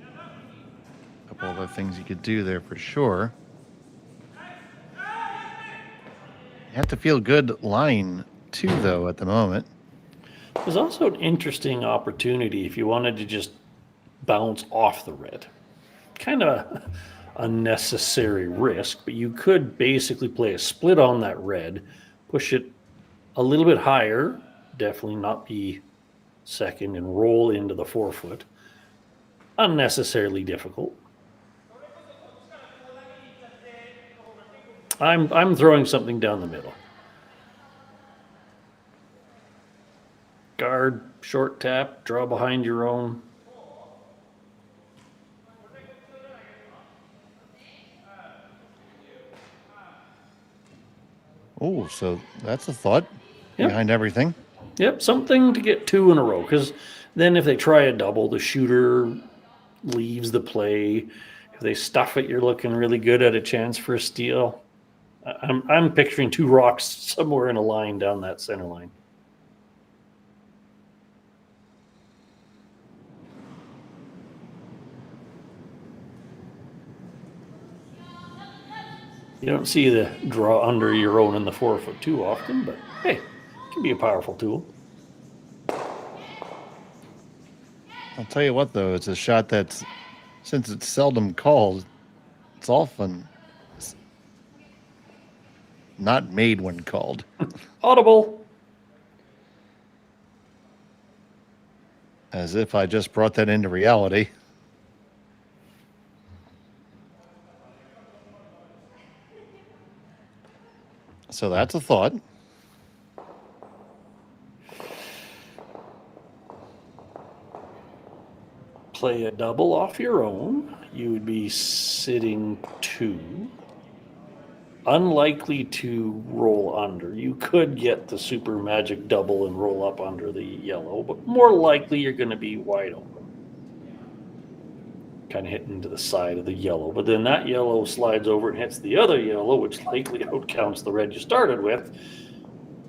A couple other things you could do there for sure. You have to feel good line 2, though, at the moment. There's also an interesting opportunity if you wanted to just bounce off the red. Kind of a unnecessary risk, but you could basically play a split on that red, push it a little bit higher, definitely not be second, and roll into the 4-foot. Unnecessarily difficult. I'm throwing something down the middle. Guard, short tap, draw behind your own. Oh, so that's a thought behind everything. Yep, something to get 2 in a row, because then if they try a double, the shooter leaves the play. If they stuff it, you're looking really good at a chance for a steal. I'm picturing 2 rocks somewhere in a line down that center line. You don't see the draw under your own in the 4-foot too often, but hey, it can be a powerful tool. I'll tell you what, though, it's a shot that's, since it's seldom called, it's often not made when called. Audible. As if I just brought that into reality. So that's a thought. Play a double off your own. You would be sitting 2. Unlikely to roll under. You could get the super magic double and roll up under the yellow, but more likely you're going to be wide open. kind of hitting to the side of the yellow. But then that yellow slides over and hits the other yellow, which likely outcounts the red you started with.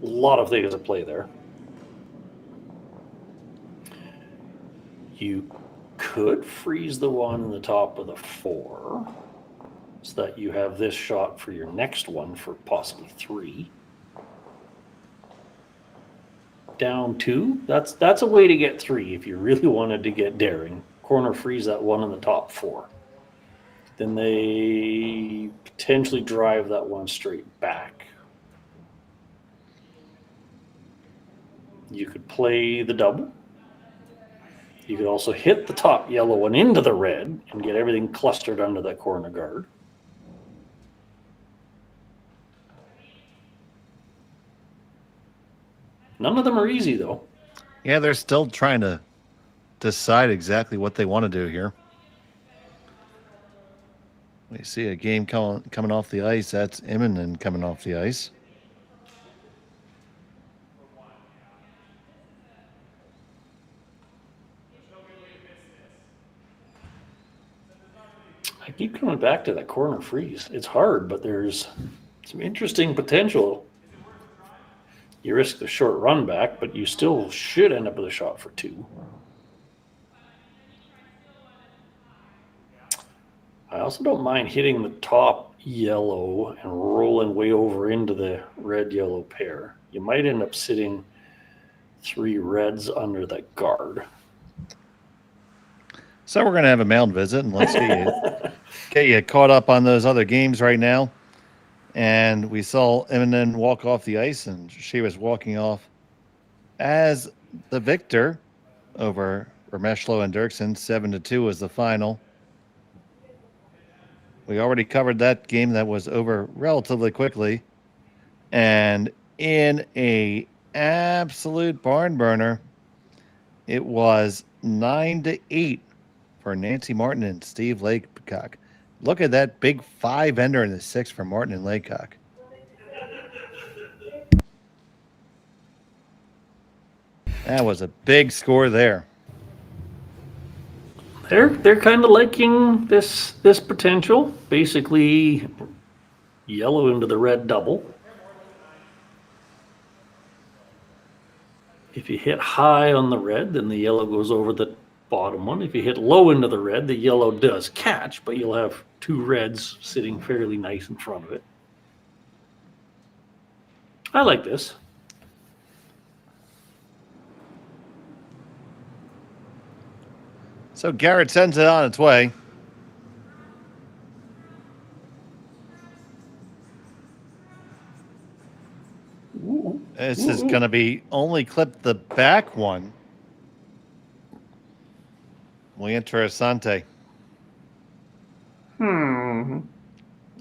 A lot of things at play there. You could freeze the one in the top of the 4 so that you have this shot for your next one for possibly 3. Down 2, that's a way to get 3 if you really wanted to get daring. Corner freeze that one in the top 4. Then they potentially drive that one straight back. You could play the double. You could also hit the top yellow one into the red and get everything clustered under that corner guard. None of them are easy, though. Yeah, they're still trying to decide exactly what they want to do here. We see a game coming off the ice. That's Immonen coming off the ice. I keep coming back to that corner freeze. It's hard, but there's some interesting potential. You risk the short run back, but you still should end up with a shot for 2. I also don't mind hitting the top yellow and rolling way over into the red-yellow pair. You might end up sitting 3 reds under that guard. So we're going to have a mound visit, and let's get you caught up on those other games right now. And we saw Immonen walk off the ice, and she was walking off as the victor over Remeshlo and Dirksen. 7-2 was the final. We already covered that game that was over relatively quickly. And in a absolute barn burner, it was 9-8 for Nancy Martin and Steve Laycock. Look at that big 5-ender in the 6 for Martin and Laycock. That was a big score there. They're kind of liking this potential. Basically, yellow into the red double. If you hit high on the red, then the yellow goes over the bottom one. If you hit low into the red, the yellow does catch, but you'll have 2 reds sitting fairly nice in front of it. I like this. So Garret sends it on its way. Ooh. This is going to be only clip the back one. Muy interesante.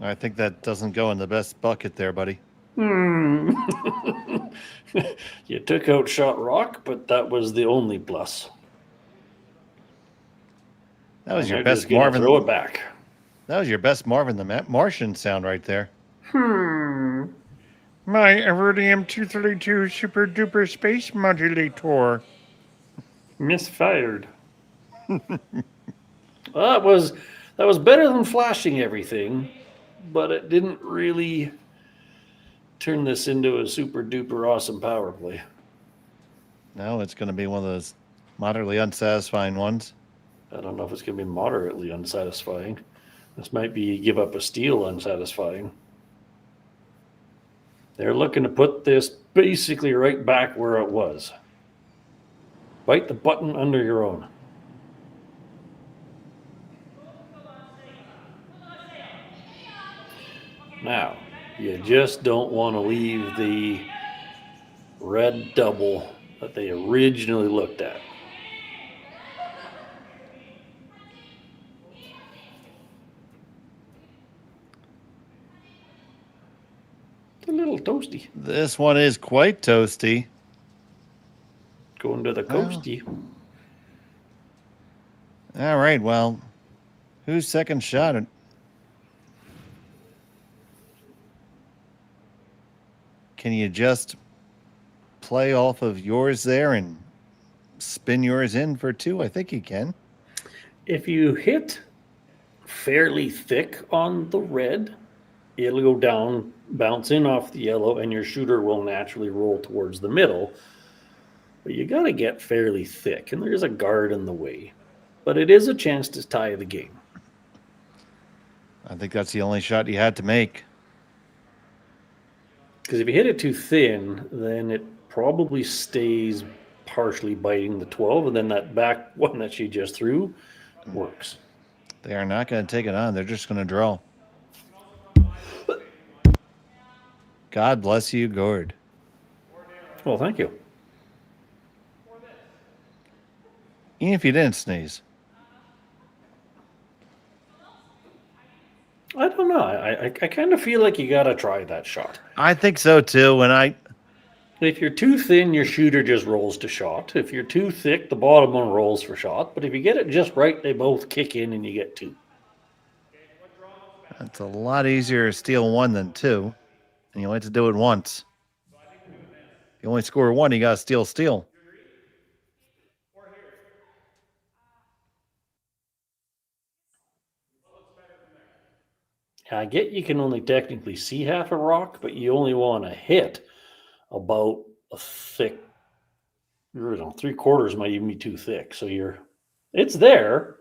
I think that doesn't go in the best bucket there, buddy. You took out shot rock, but that was the only plus. That was your I'm best just gonna Marvin. Throw it back. That was your best Marvin the Martian sound right there. My Iridium 232 Super Duper Space Modulator. Misfired. Well, that was better than flashing everything, but it didn't really turn this into a super duper awesome power play. No, it's going to be one of those moderately unsatisfying ones. I don't know if it's going to be moderately unsatisfying. This might be give up a steal unsatisfying. They're looking to put this basically right back where it was. Bite the button under your own. Now, you just don't want to leave the red double that they originally looked at. It's a little toasty. This one is quite toasty. Going to the coasty. All right, well, who's second shot? Can you just play off of yours there and spin yours in for 2? I think you can. If you hit fairly thick on the red, it'll go down, bounce in off the yellow, and your shooter will naturally roll towards the middle. But you got to get fairly thick, and there's a guard in the way. But it is a chance to tie the game. I think that's the only shot you had to make. Because if you hit it too thin, then it probably stays partially biting the 12, and then that back one that she just threw works. They are not going to take it on. They're just going to draw. God bless you, Gord. Well, thank you. Even if you didn't sneeze. I don't know. I kind of feel like you got to try that shot. I think so, too. If you're too thin, your shooter just rolls to shot. If you're too thick, the bottom one rolls for shot. But if you get it just right, they both kick in and you get 2. It's a lot easier to steal 1 than 2. And you only have to do it once. If you only score 1, you got to steal. I get you can only technically see half a rock, but you only want to hit about a thick, 3/4 might even be too thick. So it's there.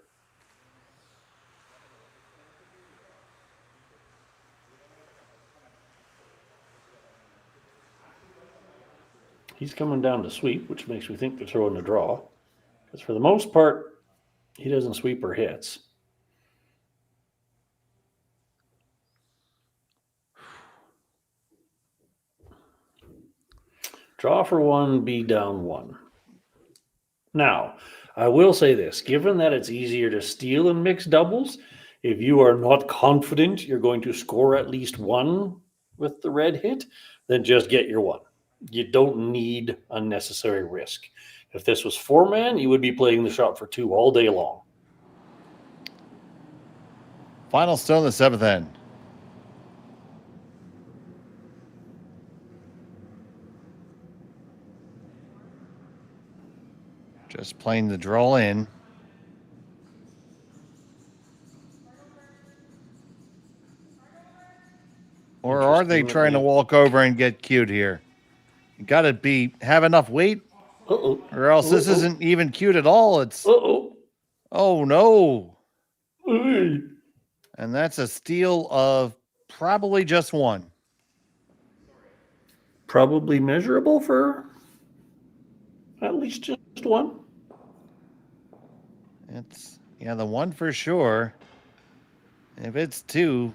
He's coming down to sweep, which makes me think they're throwing a draw. Because for the most part, he doesn't sweep or hits. Draw for 1, be down 1. Now, I will say this. Given that it's easier to steal in mixed doubles, if you are not confident you're going to score at least 1 with the red hit, then just get your 1. You don't need unnecessary risk. If this was 4-man, you would be playing the shot for 2 all day long. Final stone, the 7th end. Just playing the draw in. Or are they trying to walk over and get cute here? You got to have enough weight, or else this isn't even cute at all. It's oh no, and that's a steal of probably just 1. Probably measurable for at least just 1. It's the 1 for sure. If it's 2.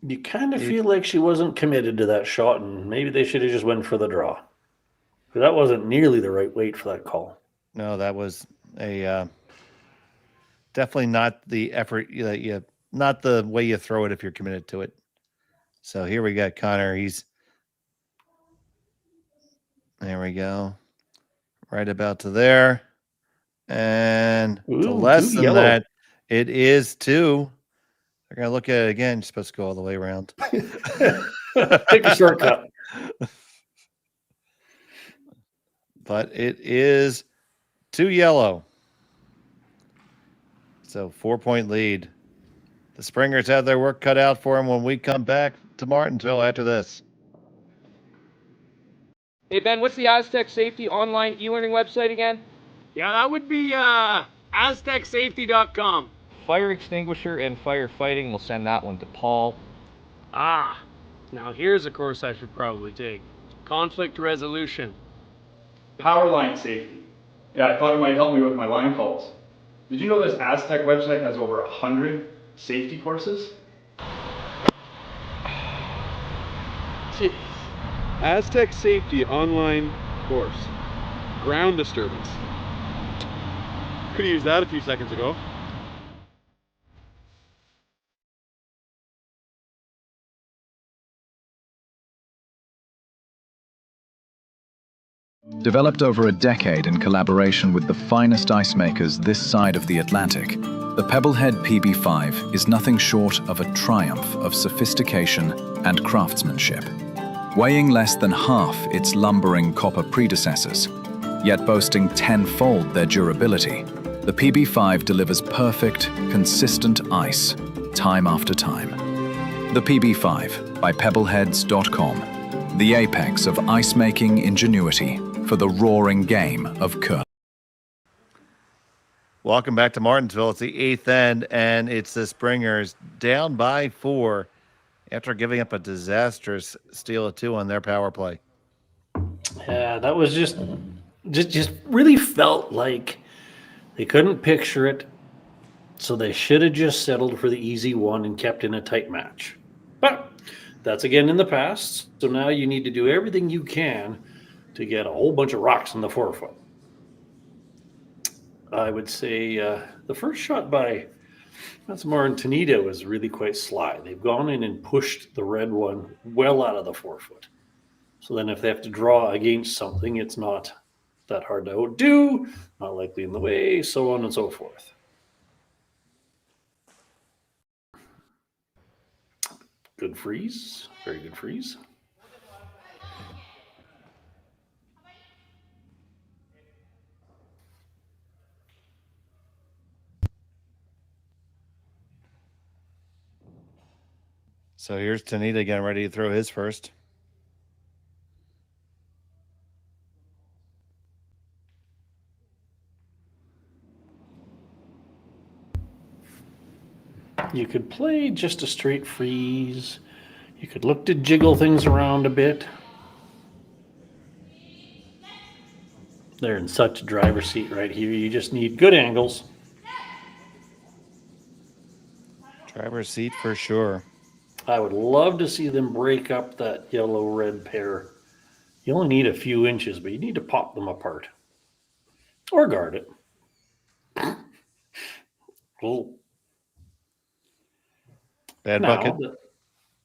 You kind of feel like she wasn't committed to that shot, and maybe they should have just went for the draw. Because that wasn't nearly the right weight for that call. No, that was definitely not the effort. Not the way you throw it if you're committed to it. So here we got Connor. There we go. Right about to there. And to less than that, it is 2. They're going to look at it again. You're supposed to go all the way around. Take a shortcut. But it is 2 yellow. So 4-point lead. The Springers have their work cut out for them when we come back to Martensville after this. Hey, Ben, what's the Aztec Safety online e-learning website again? Yeah, that would be aztecsafety.com. Fire extinguisher and firefighting. We'll send that one to Paul. Now here's a course I should probably take. Conflict resolution. Power line safety. Yeah, I thought it might help me with my line calls. Did you know this Aztec website has over 100 safety courses? Jeez. Aztec Safety online course. Ground disturbance. Could have used that a few seconds ago. Developed over a decade in collaboration with the finest ice makers this side of the Atlantic, the Pebblehead PB5 is nothing short of a triumph of sophistication and craftsmanship. Weighing less than half its lumbering copper predecessors, yet boasting tenfold their durability, The PB5 delivers perfect, consistent ice, time after time. The PB5 by pebbleheads.com, the apex of ice-making ingenuity for the roaring game of curling. Welcome back to Martensville. It's the eighth end, and it's the Springers down by 4 after giving up a disastrous steal of 2 on their power play. Yeah, that was just really felt like they couldn't picture it, so they should have just settled for the easy one and kept in a tight match. But that's again in the past, so now you need to do everything you can to get a whole bunch of rocks in the forefoot. I would say the first shot by Matsumura and Tanida was really quite sly. They've gone in and pushed the red one well out of the forefoot. So then if they have to draw against something, it's not that hard to outdo, not likely in the way, so on and so forth. Good freeze, very good freeze. So here's Tanida getting ready to throw his first. You could play just a straight freeze. You could look to jiggle things around a bit. They're in such a driver's seat right here. You just need good angles. Driver's seat for sure. I would love to see them break up that yellow-red pair. You only need a few inches, but you need to pop them apart. Or guard it. Oh. Bad Now, bucket.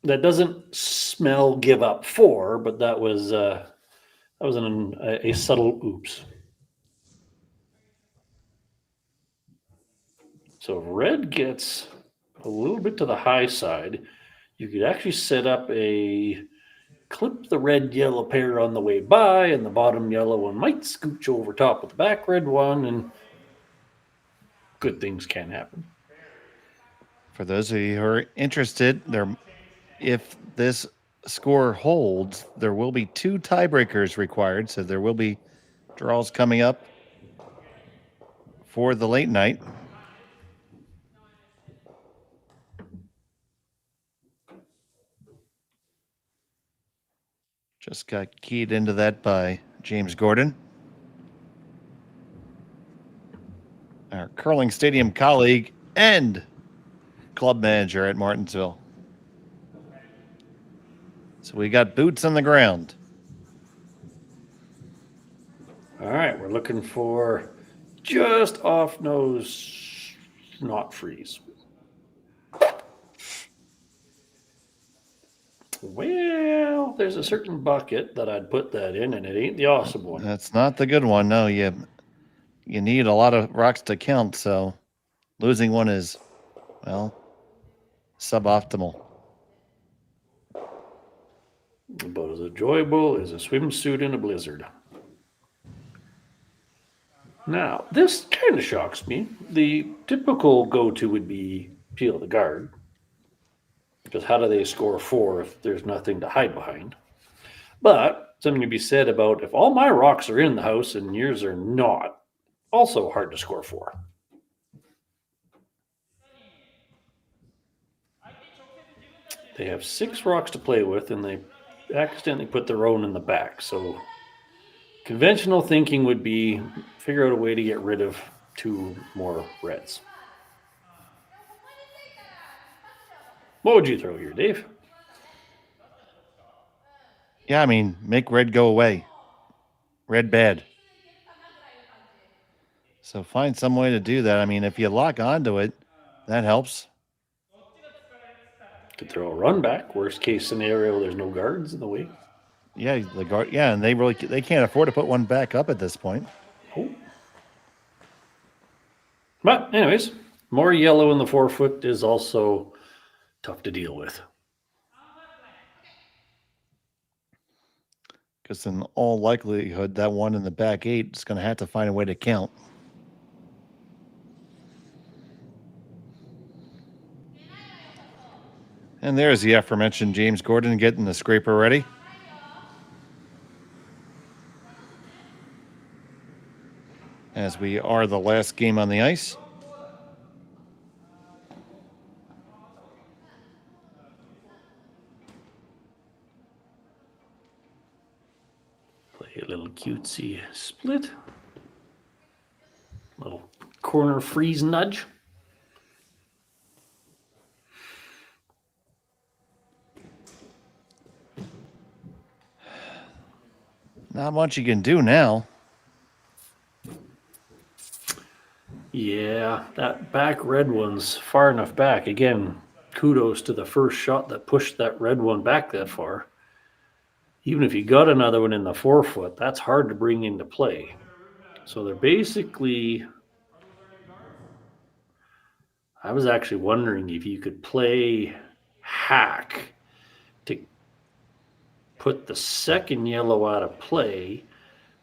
that doesn't smell give up 4, but that was a subtle oops. So if red gets a little bit to the high side, you could actually set up a clip the red yellow pair on the way by, and the bottom yellow one might scooch over top of the back red one, and good things can happen. For those of you who are interested, if this score holds, there will be 2 tiebreakers required, so there will be draws coming up for the late night. Just got keyed into that by James Gordon, our curling stadium colleague and club manager at Martensville. So we got boots on the ground. All right, we're looking for just off nose, not freeze. Well, there's a certain bucket that I'd put that in, and it ain't the awesome one. That's not the good one. No, you need a lot of rocks to count, so losing one is, well, suboptimal. About as enjoyable as a swimsuit in a blizzard. Now, this kind of shocks me. The typical go-to would be peel the guard. Because how do they score 4 if there's nothing to hide behind? But something to be said about if all my rocks are in the house and yours are not, also hard to score 4. They have 6 rocks to play with, and they accidentally put their own in the back. So conventional thinking would be figure out a way to get rid of 2 more reds. What would you throw here, Dave? Yeah, I mean, make red go away. Red bad. So find some way to do that. I mean, if you lock onto it, that helps. Could throw a run back. Worst case scenario, there's no guards in the way. Yeah, the guard. Yeah, and they can't afford to put one back up at this point. Oh. But anyways, more yellow in the forefoot is also tough to deal with. Because in all likelihood, that one in the back 8 is going to have to find a way to count. And there's the aforementioned James Gordon getting the scraper ready. As we are the last game on the ice. Play a little cutesy split. Little corner freeze nudge. Not much you can do now. Yeah, that back red one's far enough back. Again, kudos to the first shot that pushed that red one back that far. Even if you got another one in the 4-foot, that's hard to bring into play. So they're basically... I was actually wondering if you could play hack to put the second yellow out of play,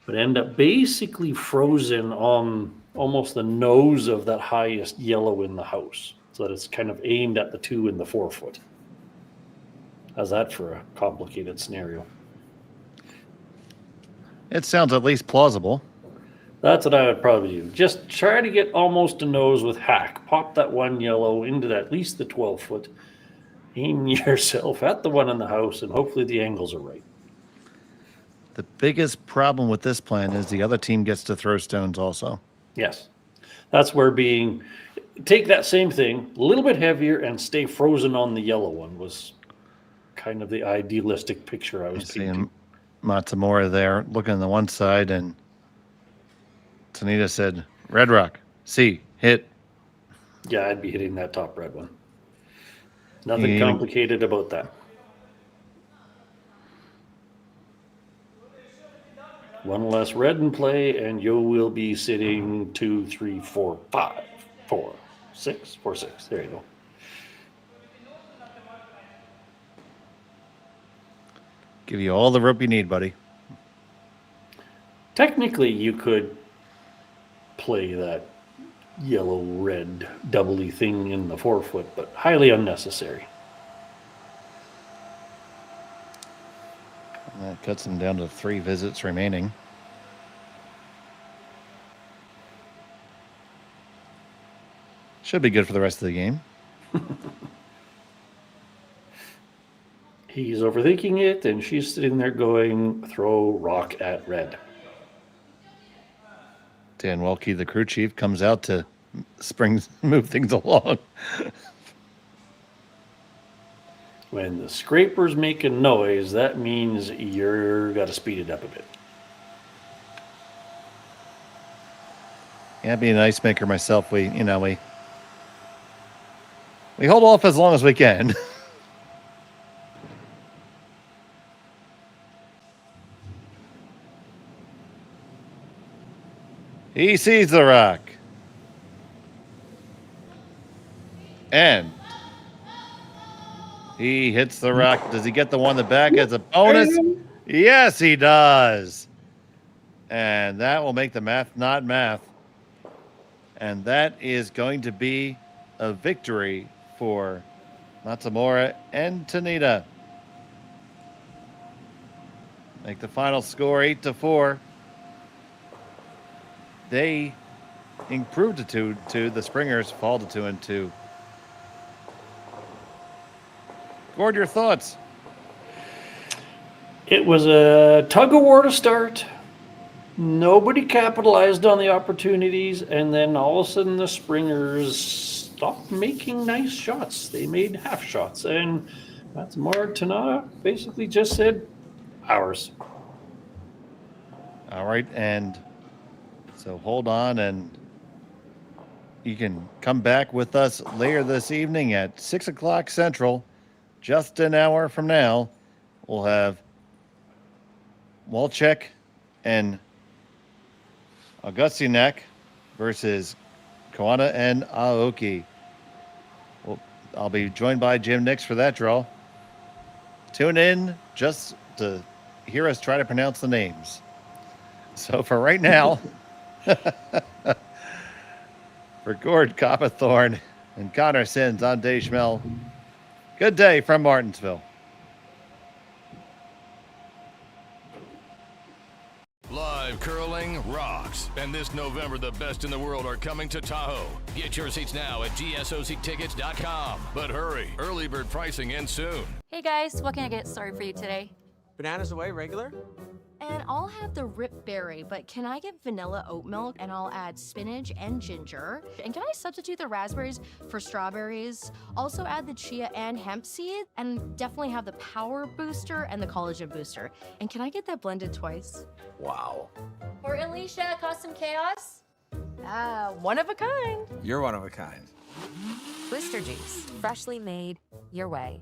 but end up basically frozen on almost the nose of that highest yellow in the house, so that it's kind of aimed at the 2 in the 4-foot. How's that for a complicated scenario? It sounds at least plausible. That's what I would probably do. Just try to get almost a nose with hack. Pop that one yellow into at least the 12-foot. Aim yourself at the one in the house, and hopefully the angles are right. The biggest problem with this plan is the other team gets to throw stones also. Yes. That's where take that same thing, a little bit heavier, and stay frozen on the yellow one was kind of the idealistic picture I was painting. Matsumura there looking on the one side, and Tanida said, Red Rock, C, hit. Yeah, I'd be hitting that top red one. Nothing complicated about that. One less red in play, and you will be sitting 2, 3, 4, 5, 4, 6, 4, 6. There you go. Give you all the rope you need, buddy. Technically, you could play that yellow-red doubly thing in the 4-foot, but highly unnecessary. And that cuts him down to 3 visits remaining. Should be good for the rest of the game. He's overthinking it, and she's sitting there going, throw rock at red. Dan Welke, the crew chief, comes out to move things along. When the scraper's making noise, that means you're got to speed it up a bit. Yeah, being an ice maker myself, we hold off as long as we can. He sees the rock. And he hits the rock. Does he get the one in the back as a bonus? Yes, he does. And that will make the math not math. And that is going to be a victory for Matsumura and Tanida. Make the final score 8-4. They improved to 2-2. The Springers fall to 2-2. Gord, your thoughts? It was a tug-of-war to start. Nobody capitalized on the opportunities, and then all of a sudden the Springers stopped making nice shots. They made half shots, and Matsumura Tanida basically just said, ours. All right, and so hold on, and you can come back with us later this evening at 6 o'clock Central. Just an hour from now, we'll have Walczek and Augustinek versus Kawana and Aoki. Well, I'll be joined by Jim Nix for that draw. Tune in just to hear us try to pronounce the names. So for right now, for Gord Coppathorne and Connor Sins, I'm Dave Schmel. Good day from Martensville. Live curling rocks. And this November, the best in the world are coming to Tahoe. Get your seats now at gsoctickets.com. But hurry, early bird pricing ends soon. Hey guys, what can I get started for you today? Bananas away, regular? And I'll have the rip berry, but can I get vanilla oat milk? And I'll add spinach and ginger. And can I substitute the raspberries for strawberries? Also add the chia and hemp seed, and definitely have the power booster and the collagen booster. And can I get that blended twice? Wow. For Alicia, custom chaos? One of a kind. You're one of a kind. Booster juice, freshly made, your way.